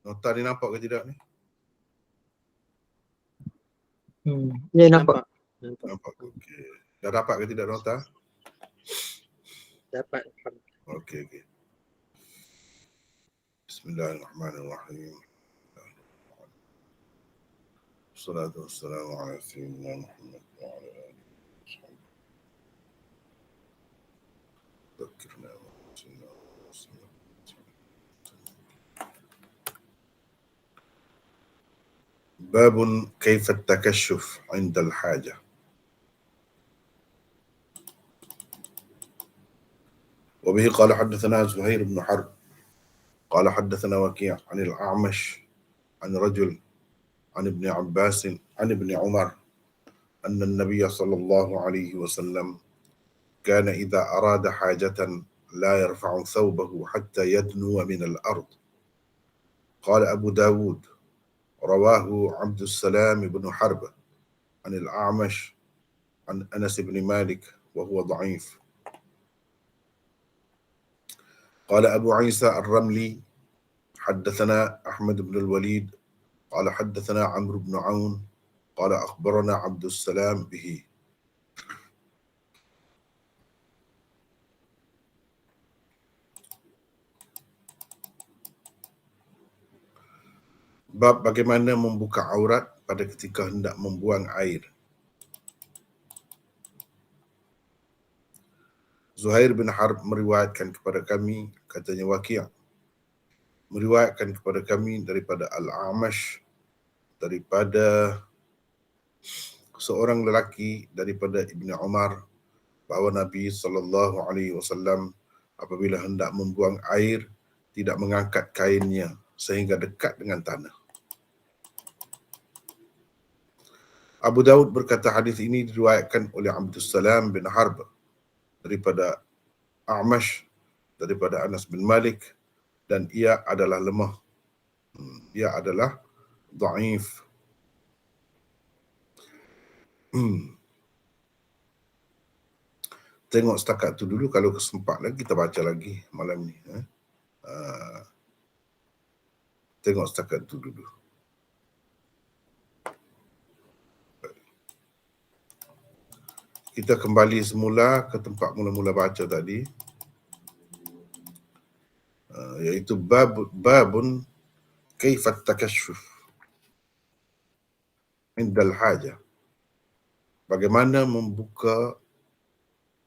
Nota ni nampak ke tidak ni? Ya, nampak. Nampak. Okey. Dah dapat ke tidak nota? Dapat. Okey. Bismillahirrahmanirrahim. Wassalatu wassalamu ala sayyidina Muhammad wa ala alihi wa sahbihi. Dzakirna wa sallallahu alaihi wasallam. باب كيف التكشف عند الحاجة. وبه قال حدثنا زهير بن حرب قال حدثنا وكيع عن الأعمش عن رجل عن ابن عباس عن ابن عمر أن النبي صلى الله عليه وسلم كان إذا أراد حاجة لا يرفع ثوبه حتى يدنو من الأرض. قال أبو داود رواه عبد السلام بن حرب عن الأعمش عن أنس بن مالك وهو ضعيف. قال أبو عيسى الرملي حدثنا أحمد بن الوليد قال حدثنا عمرو بن عون قال أخبرنا عبد السلام به. Bab bagaimana membuka aurat pada ketika hendak membuang air. Zuhair bin Harb meriwayatkan kepada kami, katanya Waki' meriwayatkan kepada kami daripada Al-Amash, daripada seorang lelaki daripada Ibn Umar, bahawa Nabi SAW apabila hendak membuang air tidak mengangkat kainnya sehingga dekat dengan tanah. Abu Daud berkata hadis ini diriwayatkan oleh Abdul Salam bin Harb daripada A'mash daripada Anas bin Malik dan ia adalah lemah. Ia adalah dhaif. Tengok setakat tu dulu, kalau kesempat lagi kita baca lagi malam ni. Tengok setakat tu dulu. Kita kembali semula ke tempat mula-mula baca tadi, iaitu babun kaifat takashuf indal haja. Bagaimana membuka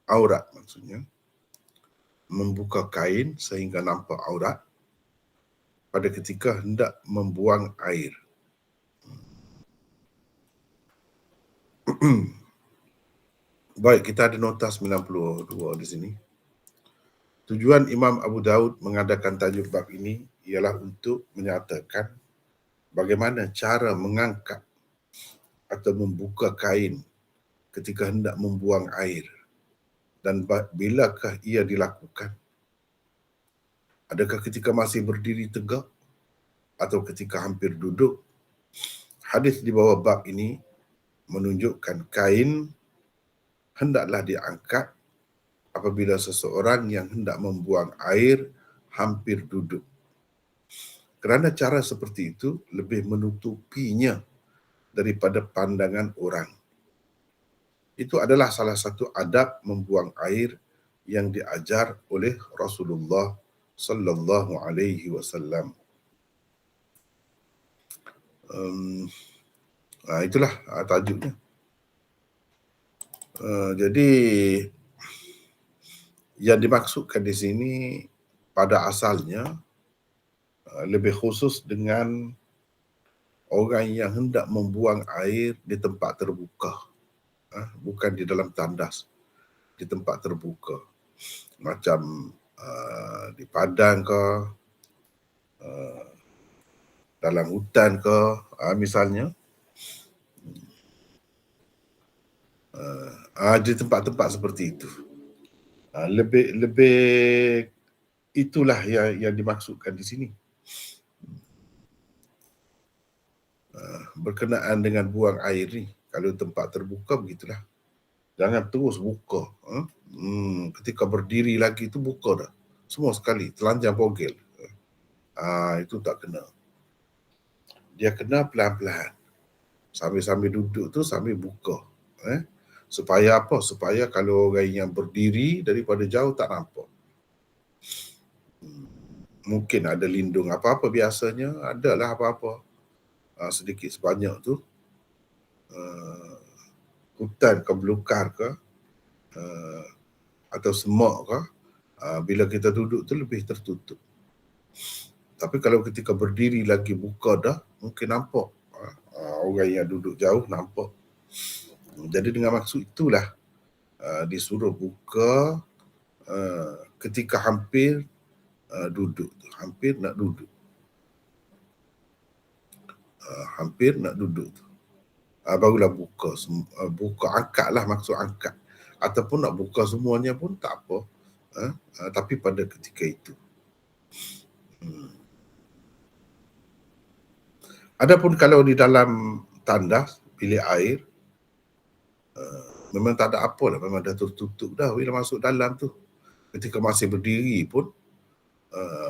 aurat, maksudnya membuka kain sehingga nampak aurat pada ketika hendak membuang air. Baik, kita ada nota 92 di sini. Tujuan Imam Abu Daud mengadakan tajuk bab ini ialah untuk menyatakan bagaimana cara mengangkat atau membuka kain ketika hendak membuang air dan bilakah ia dilakukan. Adakah ketika masih berdiri tegak atau ketika hampir duduk? Hadis di bawah bab ini menunjukkan kain hendaklah diangkat apabila seseorang yang hendak membuang air hampir duduk. Kerana cara seperti itu lebih menutupinya daripada pandangan orang. Itu adalah salah satu adab membuang air yang diajar oleh Rasulullah sallallahu alaihi wasallam. Itulah tajuknya. Jadi yang dimaksudkan di sini pada asalnya lebih khusus dengan orang yang hendak membuang air di tempat terbuka, bukan di dalam tandas, di tempat terbuka, macam di padang ke, dalam hutan ke, misalnya. Di tempat-tempat seperti itu. Lebih itulah yang dimaksudkan di sini. Berkenaan dengan buang air ni, kalau tempat terbuka begitulah. Jangan terus buka. Ketika berdiri lagi tu buka dah. Semua sekali, telanjang bogel. Itu tak kena. dia kena pelan-pelan. Sambil-sambil duduk tu sambil buka. Supaya apa? Supaya kalau orang yang berdiri daripada jauh tak nampak. Mungkin ada lindung apa-apa biasanya, adalah apa-apa. Sedikit sebanyak tu. Hutan ke belukar ke, atau semak ke, bila kita duduk tu lebih tertutup. Tapi kalau ketika berdiri lagi buka dah, mungkin nampak. Orang yang duduk jauh nampak. Jadi dengan maksud itulah disuruh buka ketika hampir duduk tu. Hampir nak duduk. Hampir nak duduk tu. Barulah buka. Buka, angkat lah, maksud angkat. Ataupun nak buka semuanya pun tak apa. Tapi pada ketika itu. Adapun kalau di dalam tandas, bilik air, memang tak ada apa lah, memang dah tertutup dah bila masuk dalam tu. Ketika masih berdiri pun,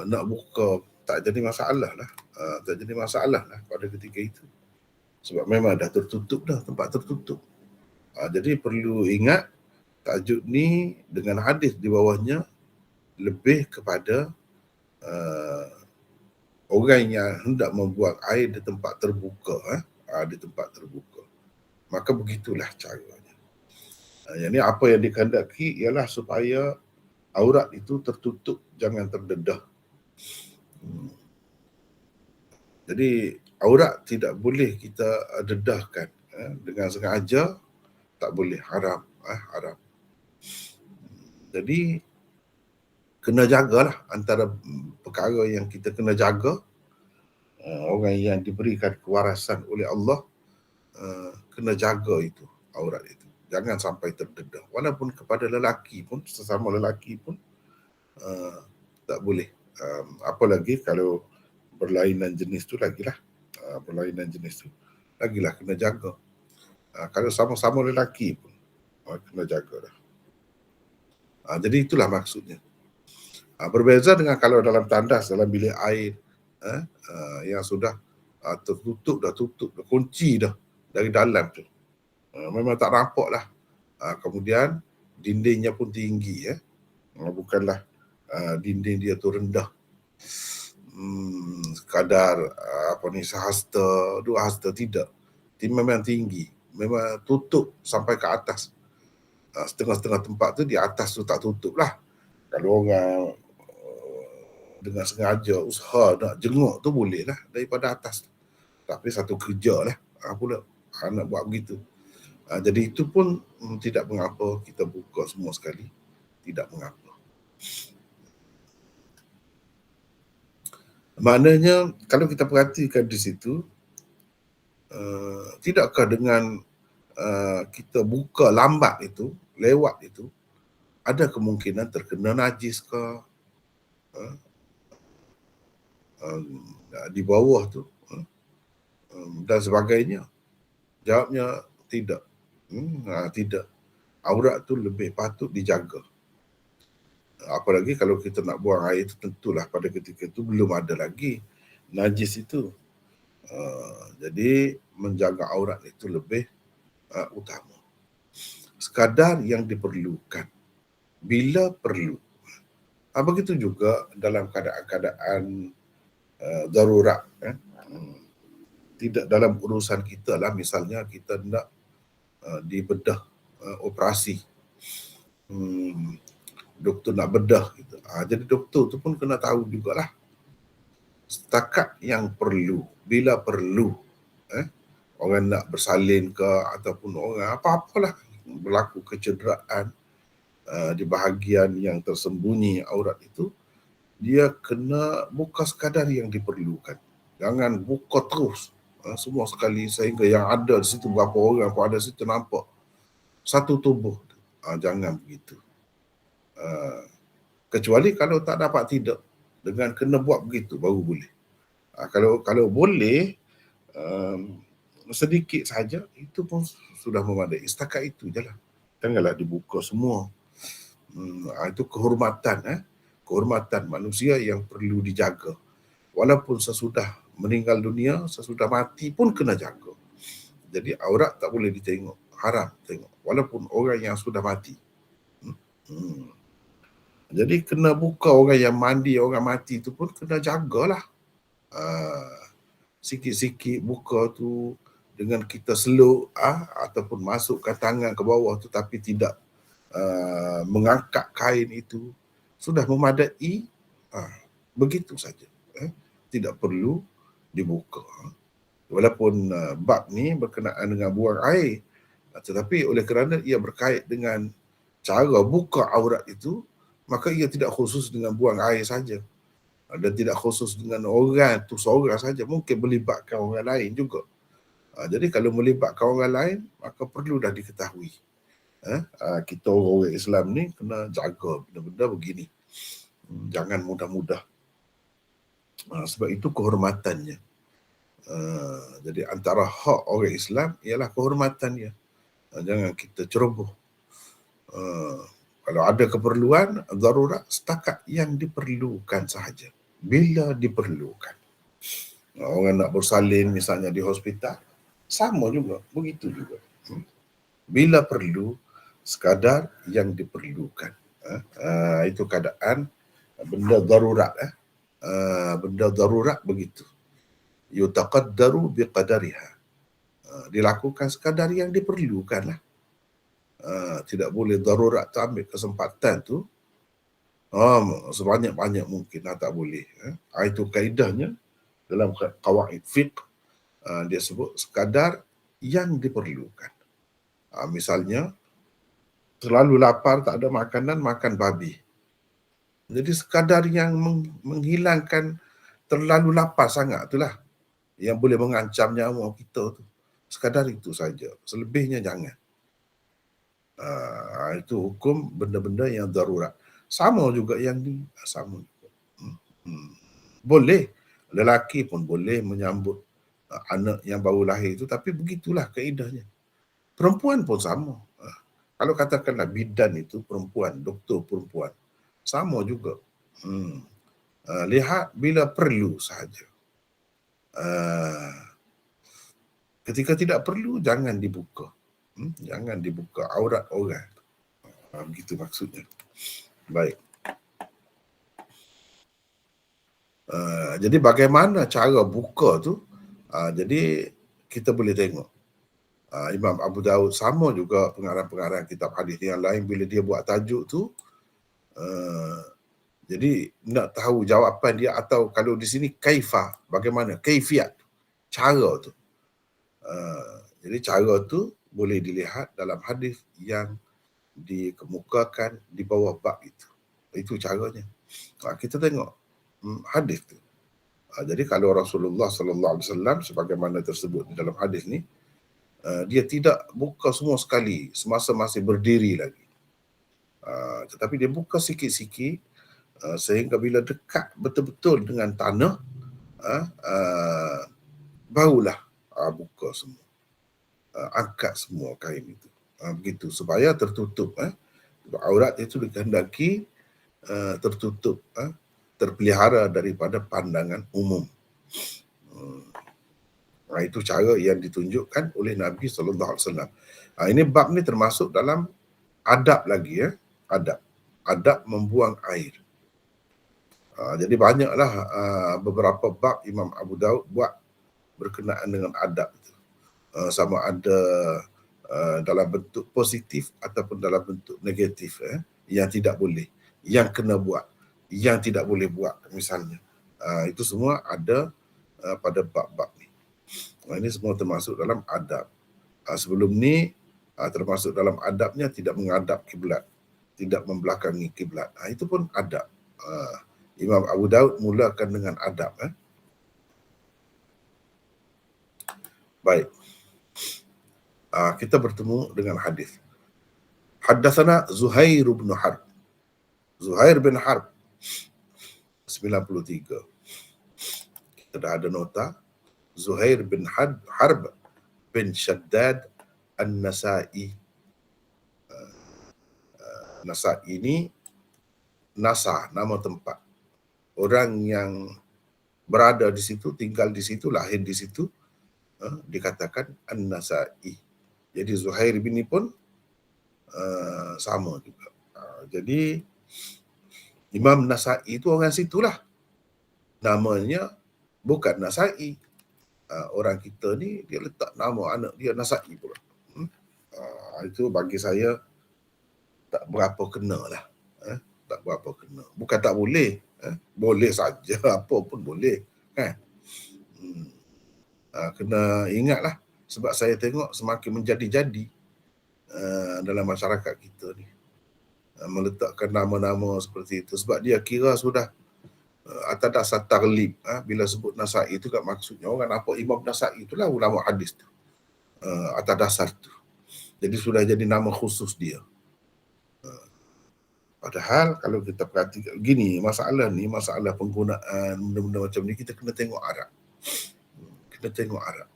nak buka tak jadi masalah lah. Tak jadi masalah lah pada ketika itu. Sebab memang dah tertutup dah, tempat tertutup. Jadi perlu ingat, tajuk ni dengan hadis di bawahnya lebih kepada orang yang hendak membuang air di tempat terbuka, di tempat terbuka. Maka begitulah caranya. Yang ni apa yang dikehendaki ialah supaya aurat itu tertutup, jangan terdedah. Jadi aurat tidak boleh kita dedahkan dengan sengaja, tak boleh, haram, haram. Jadi kena jagalah antara perkara yang kita kena jaga. Orang yang diberikan kewarasan oleh Allah kena jaga itu, aurat itu. Jangan sampai terdedah. Walaupun kepada lelaki pun, sesama lelaki pun tak boleh. Apalagi kalau berlainan jenis tu lagilah. Berlainan jenis tu lagilah kena jaga. Kalau sama-sama lelaki pun kena jaga dah. Jadi itulah maksudnya. Berbeza dengan kalau dalam tandas, dalam bilik air yang sudah tertutup dah, kunci dah dari dalam tu. Memang tak nampak lah. Kemudian dindingnya pun tinggi, bukanlah dinding dia tu rendah. Sekadar sehasta, 2 hasta, tidak. Memang tinggi, memang tutup sampai ke atas. Setengah-setengah tempat tu di atas tu tak tutup lah. Kalau orang dengan sengaja usaha nak jenguk tu boleh lah daripada atas. Tapi satu kerja lah pula nak buat begitu. Jadi itu pun tidak mengapa kita buka semua sekali. Tidak mengapa. Maknanya kalau kita perhatikan di situ, tidakkah dengan kita buka lambat itu, lewat itu, ada kemungkinan terkena najis ke di bawah tu dan sebagainya? Jawabnya tidak. Tidak. Aurat tu lebih patut dijaga. Apalagi kalau kita nak buang air itu, tentulah pada ketika itu belum ada lagi najis itu. Jadi menjaga aurat itu lebih utama. Sekadar yang diperlukan bila perlu. Begitu juga dalam keadaan darurat. Tidak dalam urusan kita lah, misalnya kita nak dibedah operasi. Doktor nak bedah gitu. Jadi doktor tu pun kena tahu jugalah setakat yang perlu, bila perlu. Orang nak bersalin ke ataupun orang apa-apalah berlaku kecederaan di bahagian yang tersembunyi aurat itu, dia kena buka sekadar yang diperlukan. Jangan buka terus semua sekali sehingga yang ada di situ, berapa orang pun ada di situ nampak satu tubuh. Jangan begitu. Kecuali kalau tak dapat tidak, dengan kena buat begitu baru boleh. Kalau boleh sedikit saja, itu pun sudah memadai. Setakat itu je lah. Janganlah dibuka semua. Itu kehormatan. Kehormatan manusia yang perlu dijaga. Walaupun sesudah meninggal dunia, sesudah mati pun kena jaga. Jadi aurat tak boleh ditengok, haram tengok walaupun orang yang sudah mati. Jadi kena buka orang yang mandi, orang mati tu pun kena jagalah. Sikit-sikit buka tu dengan kita seluk ataupun masukkan tangan ke bawah tu tapi tidak mengangkat kain itu sudah memadai, begitu saja. Tidak perlu dibuka. Walaupun bab ni berkenaan dengan buang air, tetapi oleh kerana ia berkait dengan cara buka aurat itu, maka ia tidak khusus dengan buang air saja dan tidak khusus dengan orang tu seorang saja, mungkin melibatkan orang lain juga. Jadi kalau melibatkan orang lain, maka perlu dah diketahui. Kita orang Islam ni kena jaga benda-benda begini. Jangan mudah-mudah. Sebab itu kehormatannya. Jadi antara hak orang Islam ialah kehormatannya. Jangan kita ceroboh. Kalau ada keperluan, darurat, setakat yang diperlukan sahaja. Bila diperlukan. Orang nak bersalin misalnya di hospital, sama juga, begitu juga. Bila perlu, sekadar yang diperlukan. Itu keadaan benda darurat. Benda darurat begitu. Yutaqaddaru biqadariha. Dilakukan sekadar yang diperlukan lah. Tidak boleh darurat tu ambil kesempatan tu sebanyak-banyak mungkin, tak boleh. Itu kaedahnya dalam qawaid fiqh. Dia sebut sekadar yang diperlukan. Misalnya terlalu lapar, tak ada makanan, makan babi. Jadi sekadar yang menghilangkan terlalu lapar sangat itulah yang boleh mengancam nyawa kita tu. Sekadar itu saja, selebihnya jangan. Itu hukum benda-benda yang darurat. Sama juga yang ni, sama juga. Boleh, lelaki pun boleh menyambut anak yang baru lahir itu, tapi begitulah kaedahnya. Perempuan pun sama. Kalau katakanlah bidan itu perempuan, doktor perempuan, sama juga. Lihat bila perlu sahaja. Ketika tidak perlu, jangan dibuka. Jangan dibuka aurat orang. Begitu maksudnya. Baik. Jadi bagaimana cara buka tu? Jadi kita boleh tengok. Imam Abu Daud sama juga pengarang-pengarang kitab hadis yang lain bila dia buat tajuk tu. Jadi nak tahu jawapan dia, atau kalau di sini kaifa, bagaimana, kaifiat, cara tu. Jadi cara tu boleh dilihat dalam hadis yang dikemukakan di bawah bab itu. Itu caranya. Kita tengok hadis tu. Jadi kalau Rasulullah sallallahu alaihi wasallam sebagaimana tersebut di dalam hadis ni, dia tidak buka semua sekali semasa masih berdiri lagi. Tetapi dia buka sikit-sikit sehingga bila dekat betul-betul dengan tanah, barulah buka semua. Angkat semua kain itu. Begitu supaya tertutup. Aurat itu dikehendaki tertutup, terpelihara daripada pandangan umum. Itu cara yang ditunjukkan oleh Nabi SAW. Ini bab ni termasuk dalam adab lagi, adab membuang air. Jadi banyaklah beberapa bab Imam Abu Daud buat berkenaan dengan adab itu. Sama ada dalam bentuk positif ataupun dalam bentuk negatif, yang tidak boleh, yang kena buat, yang tidak boleh buat misalnya. Itu semua ada pada bab-bab ni. Ini semua termasuk dalam adab. Sebelum ni termasuk dalam adabnya tidak menghadap kiblat, tidak membelakangi kiblat. Itu pun adab. Imam Abu Daud mulakan dengan adab. Baik. Kita bertemu dengan hadis. Haddatsana Zuhair bin Harb. Zuhair bin Harb 93. Kita dah ada nota. Zuhair bin Harb bin Shaddad An-Nasai. Nasai ini Nasa, nama tempat. Orang yang berada di situ, tinggal di situ, lahir di situ, dikatakan An-Nasa'i. Jadi Zuhair bin pun sama juga. Jadi Imam Nasa'i itu orang situlah. Namanya bukan Nasa'i. Orang kita ni dia letak nama anak dia Nasa'i pula. Itu bagi saya tak berapa kena lah. Tak berapa kena. Bukan tak boleh. Boleh saja, apa pun boleh. Kan? Kena ingatlah. Sebab saya tengok semakin menjadi-jadi dalam masyarakat kita ni. Meletakkan nama-nama seperti itu. Sebab dia kira sudah atas dasar taglib. Bila sebut Nasa'i itu kan maksudnya orang nampak Imam Nasa'i itulah ulama hadis tu. Atas dasar tu. Jadi sudah jadi nama khusus dia. Padahal kalau kita perhatikan gini, masalah penggunaan benda-benda macam ni, kita kena tengok Arab. Kita tengok Arab.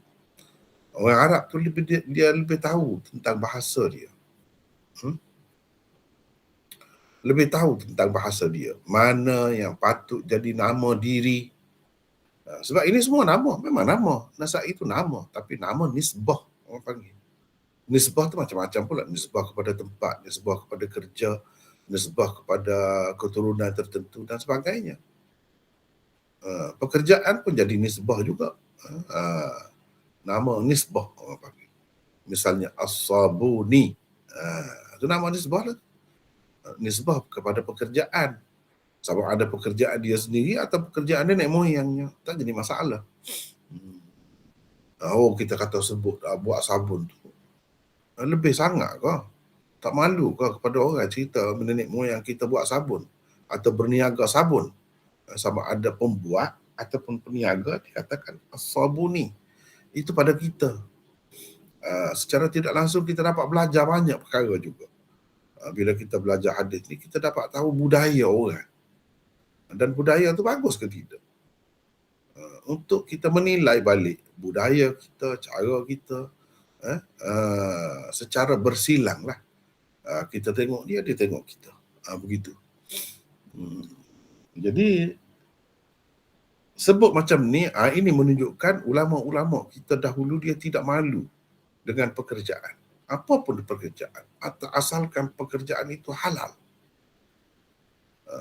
Orang Arab tu dia lebih tahu tentang bahasa dia. Lebih tahu tentang bahasa dia. Mana yang patut jadi nama diri. Sebab ini semua nama, memang nama. Nasa'i itu nama, tapi nama nisbah orang panggil. Nisbah tu macam-macam pula. Nisbah kepada tempat, nisbah kepada kerja, nisbah kepada keturunan tertentu dan sebagainya. Pekerjaan pun jadi nisbah juga. Nama nisbah orang panggil. Misalnya As-Sabuni. Itu nama nisbah lah. Nisbah kepada pekerjaan. Sama ada pekerjaan dia sendiri atau pekerjaan nenek moyangnya. Tak jadi masalah. Kita kata sebut buat sabun tu. Lebih sangat ke? Tak malu ke kepada orang cerita nenek moyang kita buat sabun atau berniaga sabun? Sama ada pembuat ataupun peniaga dikatakan as-sabuni. Itu pada kita. Secara tidak langsung kita dapat belajar banyak perkara juga. Bila kita belajar hadis ni, kita dapat tahu budaya orang. Dan budaya tu bagus ke tidak? Untuk kita menilai balik budaya kita, cara kita, secara bersilang lah. Kita tengok dia tengok kita. Begitu. Jadi, sebut macam ni, ini menunjukkan ulama-ulama kita dahulu dia tidak malu dengan pekerjaan. Apapun pekerjaan, asalkan pekerjaan itu halal.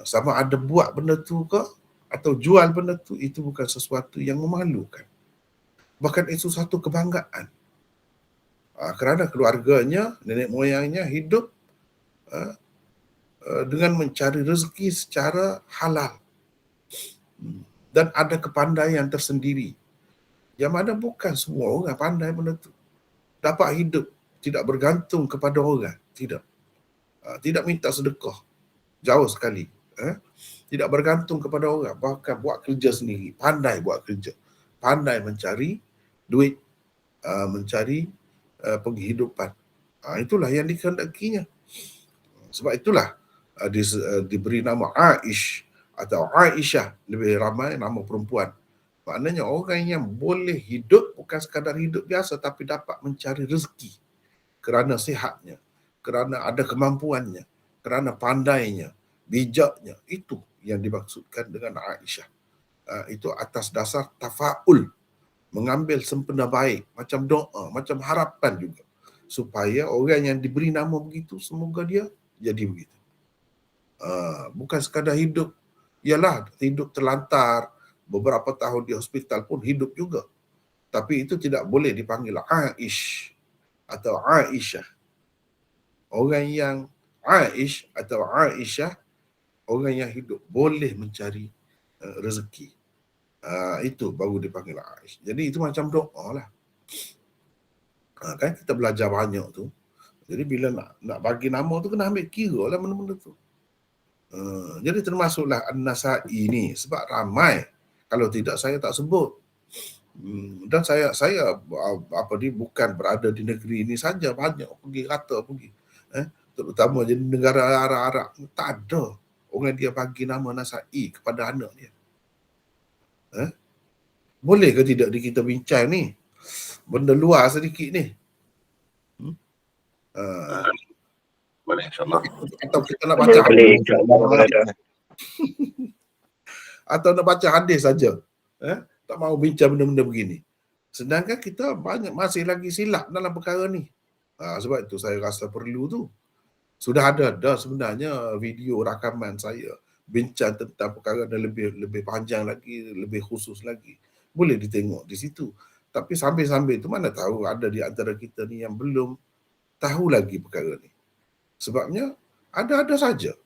Sama ada buat benda tu ke atau jual benda tu, itu bukan sesuatu yang memalukan. Bahkan itu satu kebanggaan. Kerana keluarganya, nenek moyangnya hidup dengan mencari rezeki secara halal. Dan ada kepandaian tersendiri. Yang mana bukan semua orang pandai benda tu. Dapat hidup, tidak bergantung kepada orang. Tidak. Tidak minta sedekah. Jauh sekali. Tidak bergantung kepada orang. Bahkan buat kerja sendiri. Pandai buat kerja. Pandai mencari duit. Mencari penghidupan. Itulah yang dikehendakinya. Sebab itulah diberi nama Aish atau Aisyah. Lebih ramai nama perempuan. Maknanya orang yang boleh hidup bukan sekadar hidup biasa, tapi dapat mencari rezeki kerana sihatnya, kerana ada kemampuannya, kerana pandainya, bijaknya. Itu yang dimaksudkan dengan Aisyah. Itu atas dasar tafa'ul, mengambil sempena baik, macam doa, macam harapan juga, supaya orang yang diberi nama begitu, semoga dia jadi begitu. Bukan sekadar hidup, ialah hidup terlantar, beberapa tahun di hospital pun hidup juga. Tapi itu tidak boleh dipanggil Aish atau Aisyah. Orang yang Aish atau Aisyah, orang yang hidup boleh mencari rezeki. Itu baru dipanggil Aish. Jadi itu macam doa lah. Kan kita belajar banyak tu. Jadi bila nak bagi nama tu kena ambil kira lah benda-benda tu. Jadi termasuklah An-Nasa'i ni. Sebab ramai. Kalau tidak saya tak sebut. Dan saya bukan berada di negeri ini saja, banyak pergi. Terutama di negara Arab, tak ada orang dia bagi nama Nasa'i kepada anak dia. Boleh ke tidak kita bincang ni? Benda luar sedikit ni. Boleh, insyaAllah. Atau kita nak baca Boleh, insyaAllah. atau nak baca hadis saja. Tak mau bincang benda-benda begini. Sedangkan kita masih lagi silap dalam perkara ni. Sebab itu saya rasa perlu tu. Sudah ada dah sebenarnya video rakaman saya bincang tentang perkara dan lebih panjang lagi, lebih khusus lagi. Boleh ditengok di situ. Tapi sambil-sambil tu mana tahu ada di antara kita ni yang belum tahu lagi perkara ni. Sebabnya ada-ada saja.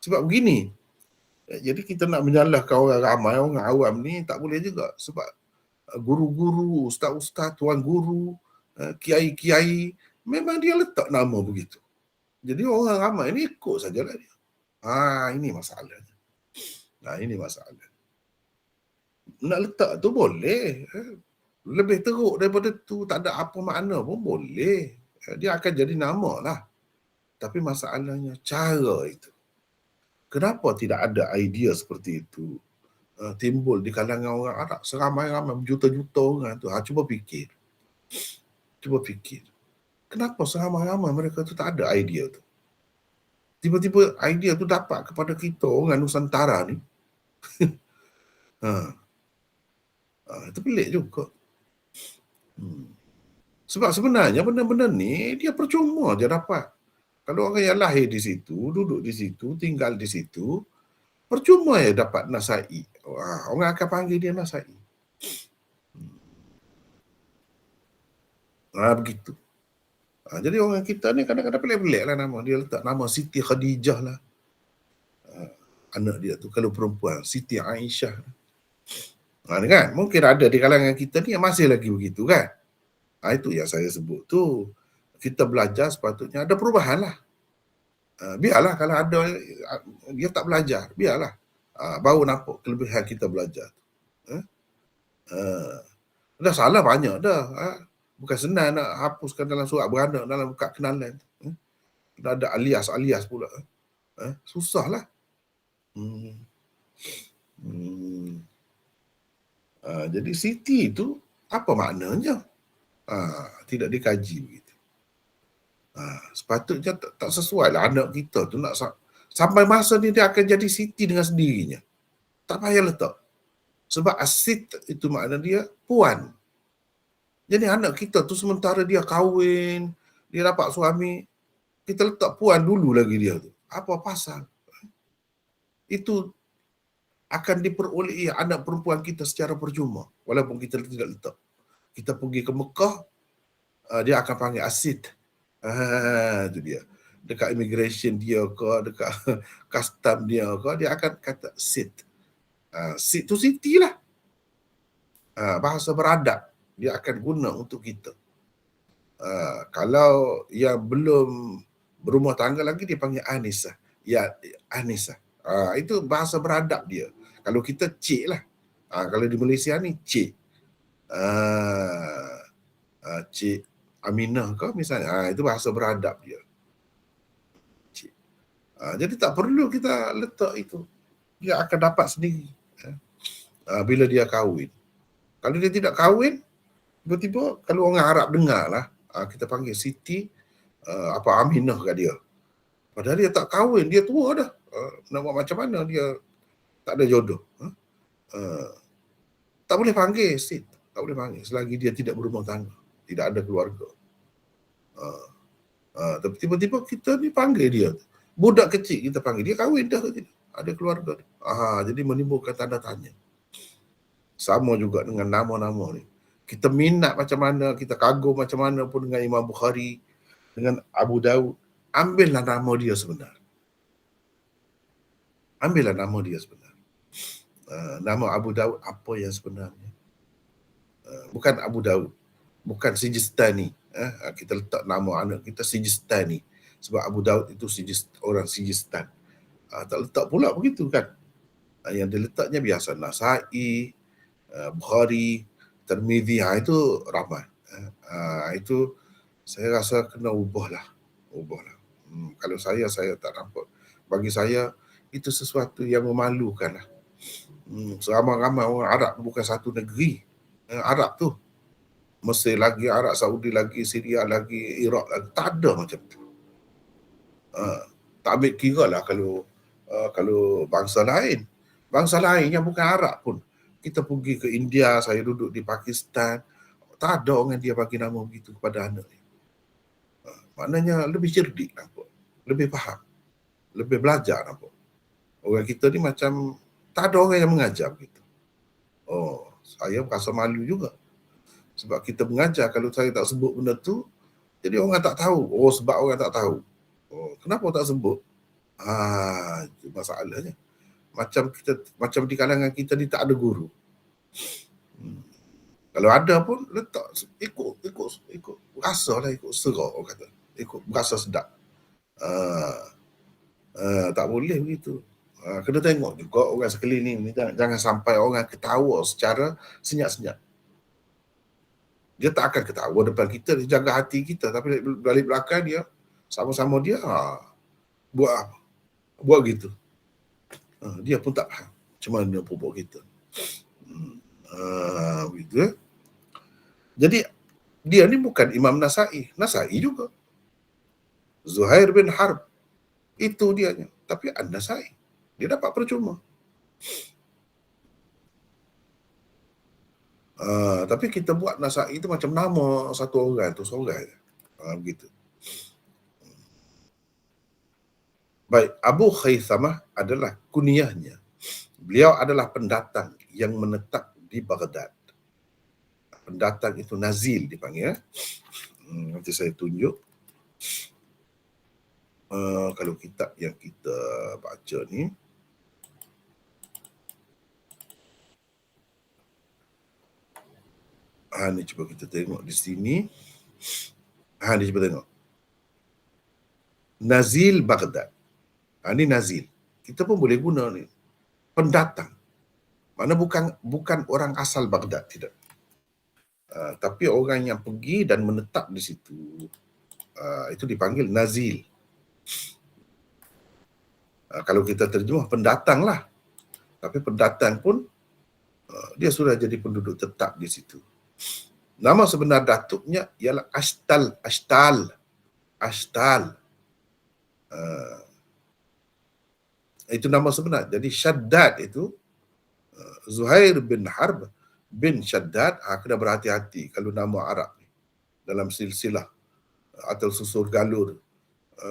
Sebab begini, jadi kita nak menyalahkan orang ramai, orang awam ni tak boleh juga. Sebab guru-guru, ustaz-ustaz, tuan guru, kiai-kiai, memang dia letak nama begitu. Jadi orang ramai ni ikut sajalah dia. Ini masalahnya. Ini masalah. Nak letak tu boleh. Lebih teruk daripada tu, tak ada apa makna pun boleh. Dia akan jadi nama lah. Tapi masalahnya cara itu. Kenapa tidak ada idea seperti itu timbul di kalangan orang Arab? Seramai-ramai juta-juta orang tu. Cuba fikir. Kenapa seramai-ramai mereka tu tak ada idea tu? Tiba-tiba idea tu dapat kepada kita orang Nusantara ni. Itu pelik juga. Sebab sebenarnya benda-benda ni dia percuma je dapat. Kalau orang yang lahir di situ, duduk di situ, tinggal di situ, percuma ya dapat nasai. Orang akan panggil dia nasai. Begitu. Jadi orang kita ni kadang-kadang pelik-pelik lah nama. Dia letak nama Siti Khadijah lah. Anak dia tu kalau perempuan, Siti Aisyah. Kan? Mungkin ada di kalangan kita ni yang masih lagi begitu kan. Itu yang saya sebut tu. Kita belajar sepatutnya ada perubahan lah. Biarlah kalau ada dia tak belajar, biarlah. Baru nampak kelebihan kita belajar. Dah salah banyak dah. Bukan senang nak hapuskan dalam surat beranak, dalam kad kenalan. Dah ada alias pula. Susah lah. Jadi Siti itu apa maknanya? Tidak dikaji begitu. Sepatutnya tak sesuai lah anak kita tu nak sampai masa ni dia akan jadi Siti dengan sendirinya. Tak payah letak. Sebab Asit itu makna dia puan. Jadi anak kita tu sementara dia kahwin, dia dapat suami, kita letak puan dulu lagi dia tu. Apa pasal? Itu akan diperolehi anak perempuan kita secara percuma. Walaupun kita tidak letak. Kita pergi ke Mekah, dia akan panggil Asit. Itu dia. Dekat immigration dia ke, dekat custom dia ke, dia akan kata Sit. Sit tu Siti lah. Bahasa beradab dia akan guna untuk kita. Kalau yang belum berumah tangga lagi dia panggil Anissa. Ya, Anissa. Itu bahasa beradab dia. Kalau kita cik lah. Kalau di Malaysia ni cik. Cik Aminah ke misalnya. Itu bahasa beradab dia. Cik. Jadi tak perlu kita letak itu. Dia akan dapat sendiri. Bila dia kahwin. Kalau dia tidak kahwin, tiba-tiba kalau orang Arab dengar lah, kita panggil Siti Aminah kat dia. Padahal dia tak kahwin, dia tua dah. Nak buat macam mana dia tak ada jodoh. Tak boleh panggil Sit. Tak boleh panggil selagi dia tidak berumah tangga. Tidak ada keluarga. Tapi tiba-tiba kita ni panggil dia. Budak kecil kita panggil. Dia kahwin dah ke tidak? Ada keluarga. Jadi menimbulkan tanda tanya. Sama juga dengan nama-nama ni. Kita minat macam mana, kita kagum macam mana pun dengan Imam Bukhari, dengan Abu Daud. Ambillah nama dia sebenar. Nama Abu Daud apa yang sebenarnya. Bukan Abu Daud. Bukan Sijistani. Kita letak nama anak kita Sijistani. Sebab Abu Daud itu orang Sijistan. Tak letak pula begitu kan. Yang diletaknya biasa Nasai, Bukhari, Tirmizi, itu ramai. Itu saya rasa kena ubahlah. Kalau saya tak nampak. Bagi saya itu sesuatu yang memalukan lah. Seramai-ramai orang Arab bukan satu negeri. Arab tu Mesir lagi, Arab Saudi lagi, Syria lagi, Iraq lagi. Tak ada macam tu. Tak ambil kira lah kalau bangsa lain yang bukan Arab pun. Kita pergi ke India, saya duduk di Pakistan, tak ada orang dia bagi nama begitu kepada anak dia. Maknanya lebih cerdik nampak, lebih faham, lebih belajar nampak. Orang kita ni macam tak ada orang yang mengajar begitu. Oh, saya rasa malu juga. Sebab kita mengajar, kalau saya tak sebut benda tu, jadi orang tak tahu. Oh, sebab orang tak tahu. Oh, kenapa tak sebut? Itu masalahnya. Macam di kalangan kita ni tak ada guru. Kalau ada pun letak ikut rasa lah, ikut serah orang kata. Ikut berasa sedap. Tak boleh begitu. Kena tengok juga orang sekeliling ni, jangan sampai orang ketawa secara senyap-senyap. Dia tak akan ketawa depan kita, dia jaga hati kita, tapi balik belakang dia sama-sama dia buat apa? Buat gitu. Dia pun tak faham macam mana pupuk kita. Begitu. Jadi dia ni bukan Imam Nasa'i juga. Zuhair bin Harb itu dianya, tapi An-Nasa'i dia dapat percuma. Tapi kita buat Nasa'i itu macam nama satu orang tu seorang. Begitu. Baik, Abu Khaythamah adalah kunyahnya. Beliau adalah pendatang yang menetap di Baghdad. Pendatang itu nazil dipanggil. Nanti saya tunjuk. Kalau kitab yang kita baca ni, ni cuba kita tengok di sini. Ni cuba tengok. Nazil Baghdad. Ni nazil. Kita pun boleh guna ni. Pendatang. Mana bukan orang asal Baghdad, tidak. Tapi orang yang pergi dan menetap di situ, itu dipanggil nazil. Kalau kita terjemah pendatang lah. Tapi pendatang pun dia sudah jadi penduduk tetap di situ. Nama sebenar datuknya ialah Ashtal. Itu nama sebenar. Jadi Shaddad itu Zuhair bin Harb bin Shaddad. Kena berhati-hati kalau nama Arab ni. Dalam silsilah atau susur galur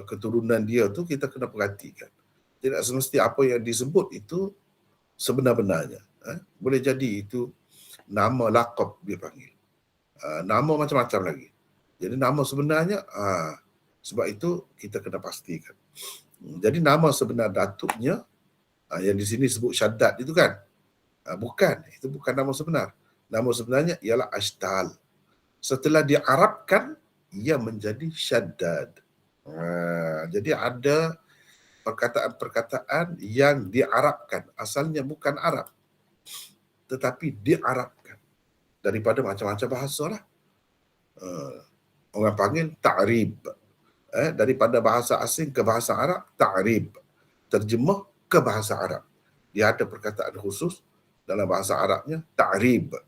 keturunan dia tu kita kena perhatikan. Tidak semesti apa yang disebut itu sebenar-benarnya. Boleh jadi itu nama laqab dia panggil. Nama macam-macam lagi. Jadi nama sebenarnya, sebab itu kita kena pastikan. Jadi nama sebenar datuknya, yang di sini sebut Shaddad itu kan, itu bukan nama sebenar. Nama sebenarnya ialah Ashtal. Setelah diarabkan, ia menjadi Shaddad. Jadi ada perkataan-perkataan yang diarabkan. Asalnya bukan Arab, tetapi diarabkan. Daripada macam-macam bahasa lah. Orang panggil ta'rib. Daripada bahasa asing ke bahasa Arab, ta'rib. Terjemah ke bahasa Arab. Dia ada perkataan khusus dalam bahasa Arabnya, ta'rib.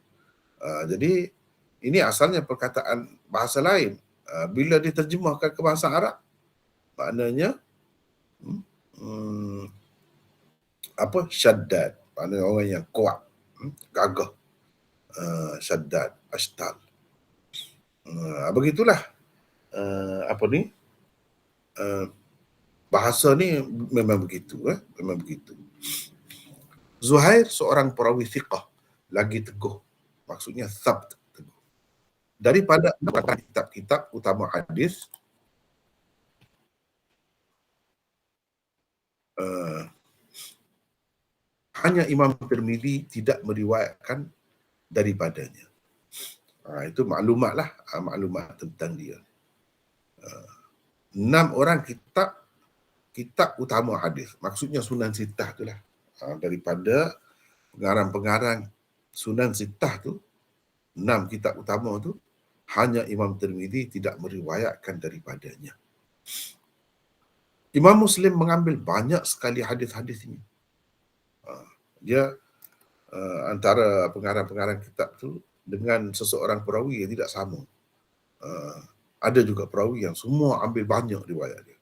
Jadi, ini asalnya perkataan bahasa lain. Bila diterjemahkan ke bahasa Arab, maknanya Shaddad. Maknanya orang yang kuat, gagah. Shaddad, Ashtal. Begitulah bahasa ni memang begitu. Memang begitu. Zuhair seorang perawi thiqah, lagi teguh. Maksudnya thabt, teguh. Daripada kitab-kitab utama hadis, hanya Imam Tirmidzi tidak meriwayatkan daripadanya. Itu maklumat tentang dia. 6 orang kitab utama hadis. Maksudnya Sunan Sittah itulah. Daripada pengarang-pengarang Sunan Sittah tu, 6 kitab utama tu, hanya Imam Tirmidzi tidak meriwayatkan daripadanya. Imam Muslim mengambil banyak sekali hadis-hadis ini. Dia antara pengarang-pengarang kitab tu dengan seseorang perawi yang tidak sama. Ada juga perawi yang semua ambil banyak riwayat dia.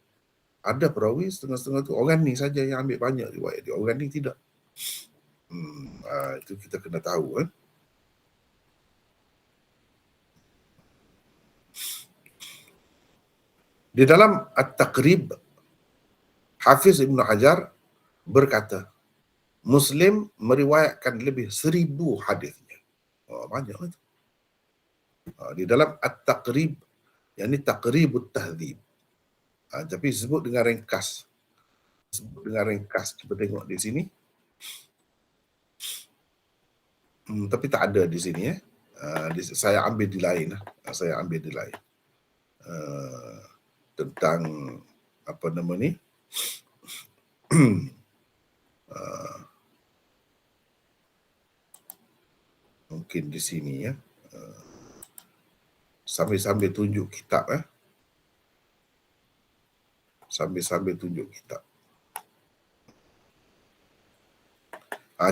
Ada perawi setengah-setengah tu orang ni saja yang ambil banyak riwayat dia. Orang ni tidak. Itu kita kena tahu. Di dalam At-Taqrib, Hafiz Ibn Hajar berkata, Muslim meriwayatkan lebih 1000 hadisnya. Banyak itu. Di dalam At-Taqrib, yang ini Taqribut Tahdzib. Tapi disebut dengan ringkas. Cuba tengok di sini. Tapi tak ada di sini. Saya ambil di lain. Tentang apa nama ni? Mungkin di sini ya. Sambil tunjuk kitab Sambil tunjuk kitab.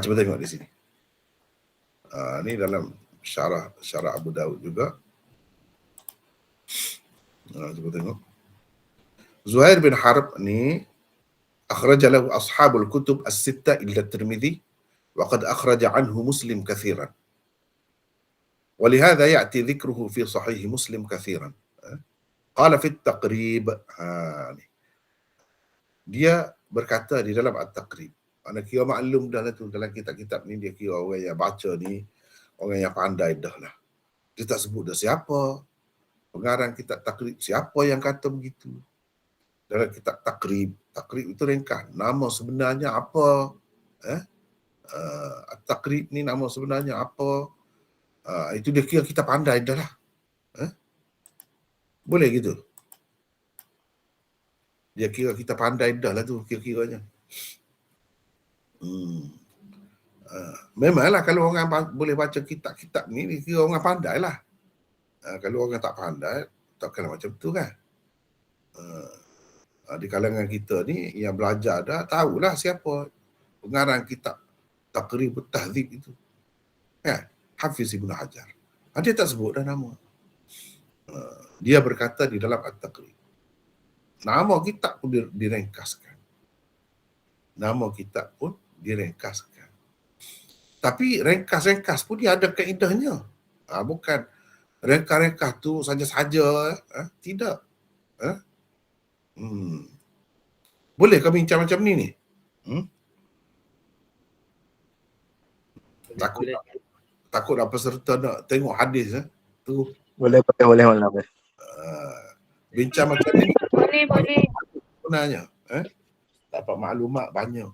Cuba tengok di sini. Ini dalam syarah Abu Daud juga. Cuba tengok. Zuhair bin Harb ni akhraj lahu ashabul kutub as-sittah illa Tirmidzi wa qad akhraja anhu Muslim katsiran. ولهذا يأتي ذكره في صحيح مسلم كثيرا. قال في التقريب. Dia berkata di dalam At-Taqrib. Anak kira maklum dah lah tu dalam kitab-kitab ni, dia kira orang yang baca ni orang yang pandai dah lah. Dia tak sebut dah siapa pengarang kitab Taqrib, siapa yang kata begitu. Dalam kitab Taqrib itu ringkas. Nama sebenarnya apa? At-Taqrib ni nama sebenarnya apa? Itu dia kira kita pandai dah lah. Boleh gitu? Dia kira kita pandai dah lah tu kira-kiranya. Memanglah kalau orang boleh baca kitab-kitab ni, dia kira orang pandai lah. Kalau orang tak pandai, takkan macam tu kan. Di kalangan kita ni yang belajar dah, tahulah siapa pengarang kitab Taqribut Tahdzib itu. Kan? Hafiz Ibn Hajar. Dia tak sebut dah nama. Dia berkata di dalam At-Taqrib. Nama kitab pun direngkaskan. Tapi ringkas-ringkas pun dia ada kaedahnya. Bukan ringkas-ringkas tu saja-saja. Tidak. Boleh kau bincang macam ni? Takut peserta nak tengok hadis tu. Boleh. Bincang macam ni. Boleh. Sebenarnya dapat maklumat banyak.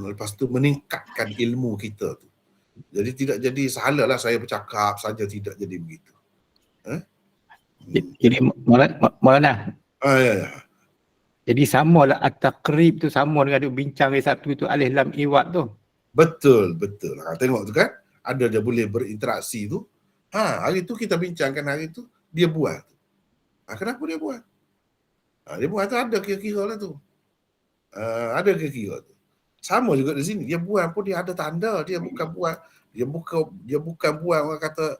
Lepas tu meningkatkan ilmu kita tu. Jadi tidak jadi salahlah saya bercakap saja, tidak jadi begitu. Jadi Maulana. Ya. Jadi samalah At-Taqrib tu sama dengan dia bincang hari Sabtu tu Alif Lam Iwad tu. Betul. Tengok tu kan, ada dia boleh berinteraksi tu. Hari tu kita bincangkan, hari tu dia buat. Kenapa dia buat? Dia buat tu ada kira-kira lah tu. Ada kira-kira tu. Sama juga di sini, dia buat pun dia ada tanda, dia bukan buat orang kata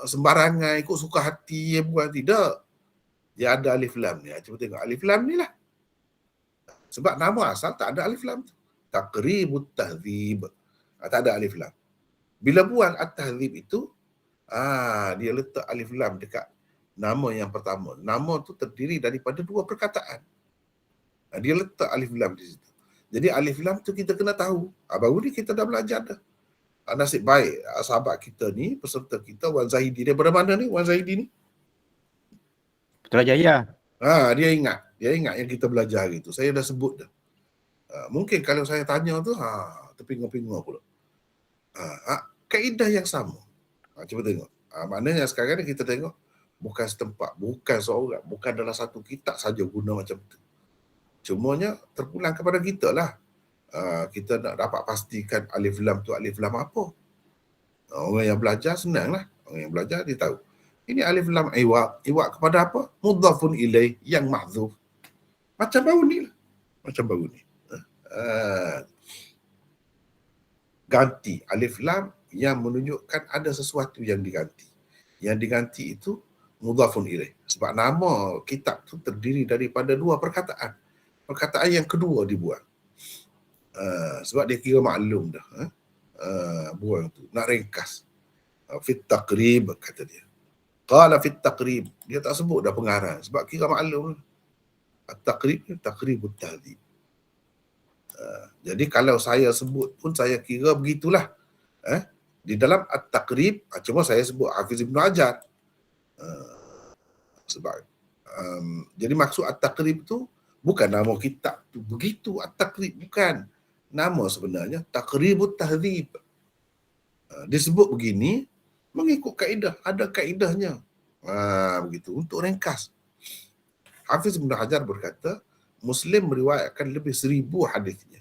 sembarangan ikut suka hati dia buat, tidak. Dia ada alif lam ni. Cuba tengok alif lam ni lah. Sebab nama asal tak ada alif lam tu. Taqribut Tahdzib. Tak ada alif lam. Bila buat At-Tahdzib itu, dia letak alif lam dekat nama yang pertama. Nama tu terdiri daripada 2 perkataan. Dia letak alif lam di situ. Jadi alif lam tu kita kena tahu. Baru ni kita dah belajar dah. Nasib baik sahabat kita ni, peserta kita, Wan Zahidi. Dia daripada mana ni Wan Zahidi ni? Putrajaya. Dia ingat yang kita belajar hari tu. Saya dah sebut dah. Mungkin kalau saya tanya tu, terpinga-pinga pula. Kaedah yang sama. Cuba tengok. Maknanya sekarang ni kita tengok, bukan setempat, bukan seorang, bukan dalam satu kitab saja guna macam tu. Cumanya terpulang kepada kita lah. Kita nak dapat pastikan alif lam tu alif lam apa. Orang yang belajar senang lah. Orang yang belajar dia tahu. Ini alif lam iwaq. Iwaq kepada apa? Mudhafun ilaih yang mahdzuf. Macam baru ni lah. Ganti alif lam yang menunjukkan ada sesuatu yang diganti. Yang diganti itu mudhafun ilaih. Sebab nama kitab tu terdiri daripada 2 perkataan. Perkataan yang kedua dibuat. Sebab dia kira maklum dah. Buang tu. Nak ringkas. Fit taqrib kata dia. Qala fit taqrib. Dia tak sebut dah pengarang. Sebab kira maklum. At-taqrib ni taqribut tahdhib. Jadi kalau saya sebut pun saya kira begitulah. Di dalam at-taqrib, cuma saya sebut Hafiz Ibn Hajar. Sebab jadi maksud at-taqrib tu bukan nama kitab tu. Begitu at-taqrib, bukan. Nama sebenarnya Taqribut Tahdhib. Disebut begini mengikut kaedah, ada kaedahnya. Begitu untuk ringkas. Hafiz Ibn Hajar berkata, Muslim meriwayatkan lebih 1000 hadisnya.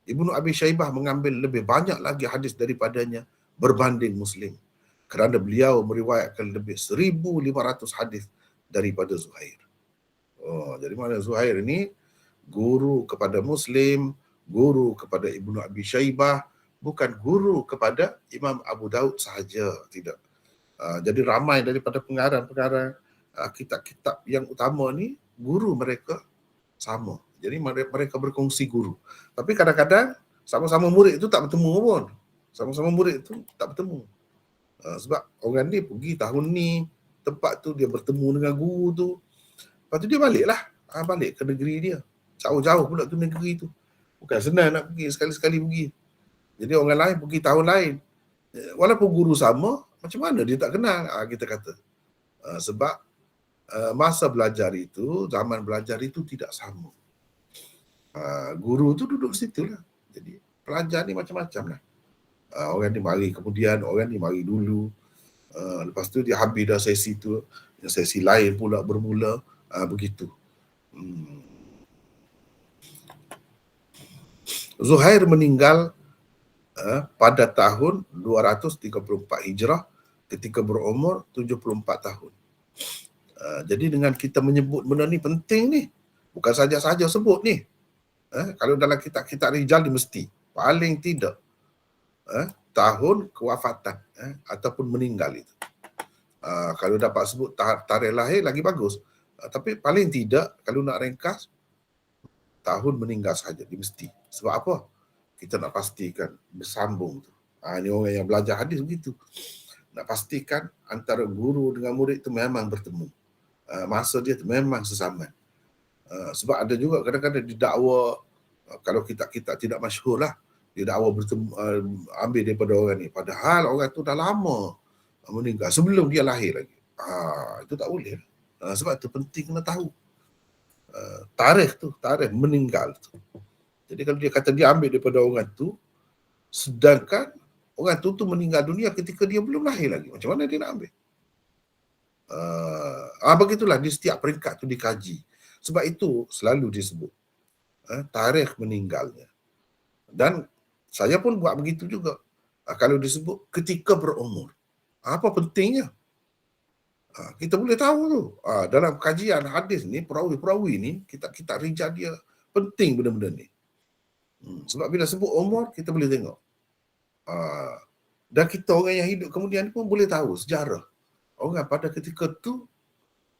Ibnu Abi Syaibah mengambil lebih banyak lagi hadis daripadanya berbanding Muslim. Kerana beliau meriwayatkan lebih 1500 hadis daripada Zuhair. Jadi mana Zuhair ini guru kepada Muslim, guru kepada Ibnu Abi Syaibah, bukan guru kepada Imam Abu Daud sahaja, tidak. Jadi ramai daripada pengarang-pengarang kitab-kitab yang utama ni, guru mereka sama. Jadi mereka berkongsi guru. Tapi kadang-kadang sama-sama murid itu tak bertemu pun. Sama-sama murid itu tak bertemu. Sebab orang ni pergi tahun ni, tempat tu dia bertemu dengan guru tu. Lepas tu dia baliklah. Balik ke negeri dia. Jauh-jauh pula tu negeri tu. Bukan senang nak pergi, sekali-sekali pergi. Jadi orang lain pergi tahun lain. Walaupun guru sama, macam mana dia tak kenal, kita kata. Sebab masa belajar itu, zaman belajar itu tidak sama. Guru tu duduk situ lah. Jadi pelajar ni macam-macam lah. Orang ni mari kemudian, orang ni mari dulu. Lepas tu dia habis dah sesi tu, sesi lain pula bermula. Begitu. Zuhair meninggal pada tahun 234 Hijrah ketika berumur 74 tahun. Jadi dengan kita menyebut benda ni penting ni. Bukan saja-saja sebut ni. Kalau dalam kitab-kitab rijal ni mesti. Paling tidak. Tahun kewafatan ataupun meninggal itu. Kalau dapat sebut tarikh lahir lagi bagus. Tapi paling tidak kalau nak ringkas tahun meninggal sahaja dia mesti. Sebab apa? Kita nak pastikan bersambung tu. Ini orang yang belajar hadis begitu. Nak pastikan antara guru dengan murid tu memang bertemu. Masa dia tu memang sesaman. Sebab ada juga kadang-kadang didakwa, kalau kitab-kitab tidak masyhur lah, didakwa bertemu, ambil daripada orang ni. Padahal orang tu dah lama meninggal sebelum dia lahir lagi. Itu tak boleh. Sebab itu penting kena tahu. Tarikh tu, tarikh meninggal tu. Jadi kalau dia kata dia ambil daripada orang tu, sedangkan orang tu meninggal dunia ketika dia belum lahir lagi. Macam mana dia nak ambil? Begitulah di setiap peringkat tu dikaji. Sebab itu selalu disebut tarikh meninggalnya. Dan saya pun buat begitu juga. Kalau disebut ketika berumur. Apa pentingnya? Kita boleh tahu tu. Dalam kajian hadis ni, perawi-perawi ni, kitab-kitab rijal dia penting benda-benda ni. Sebab bila sebut umur, kita boleh tengok. Dan kita orang yang hidup kemudian pun boleh tahu sejarah. Orang pada ketika tu,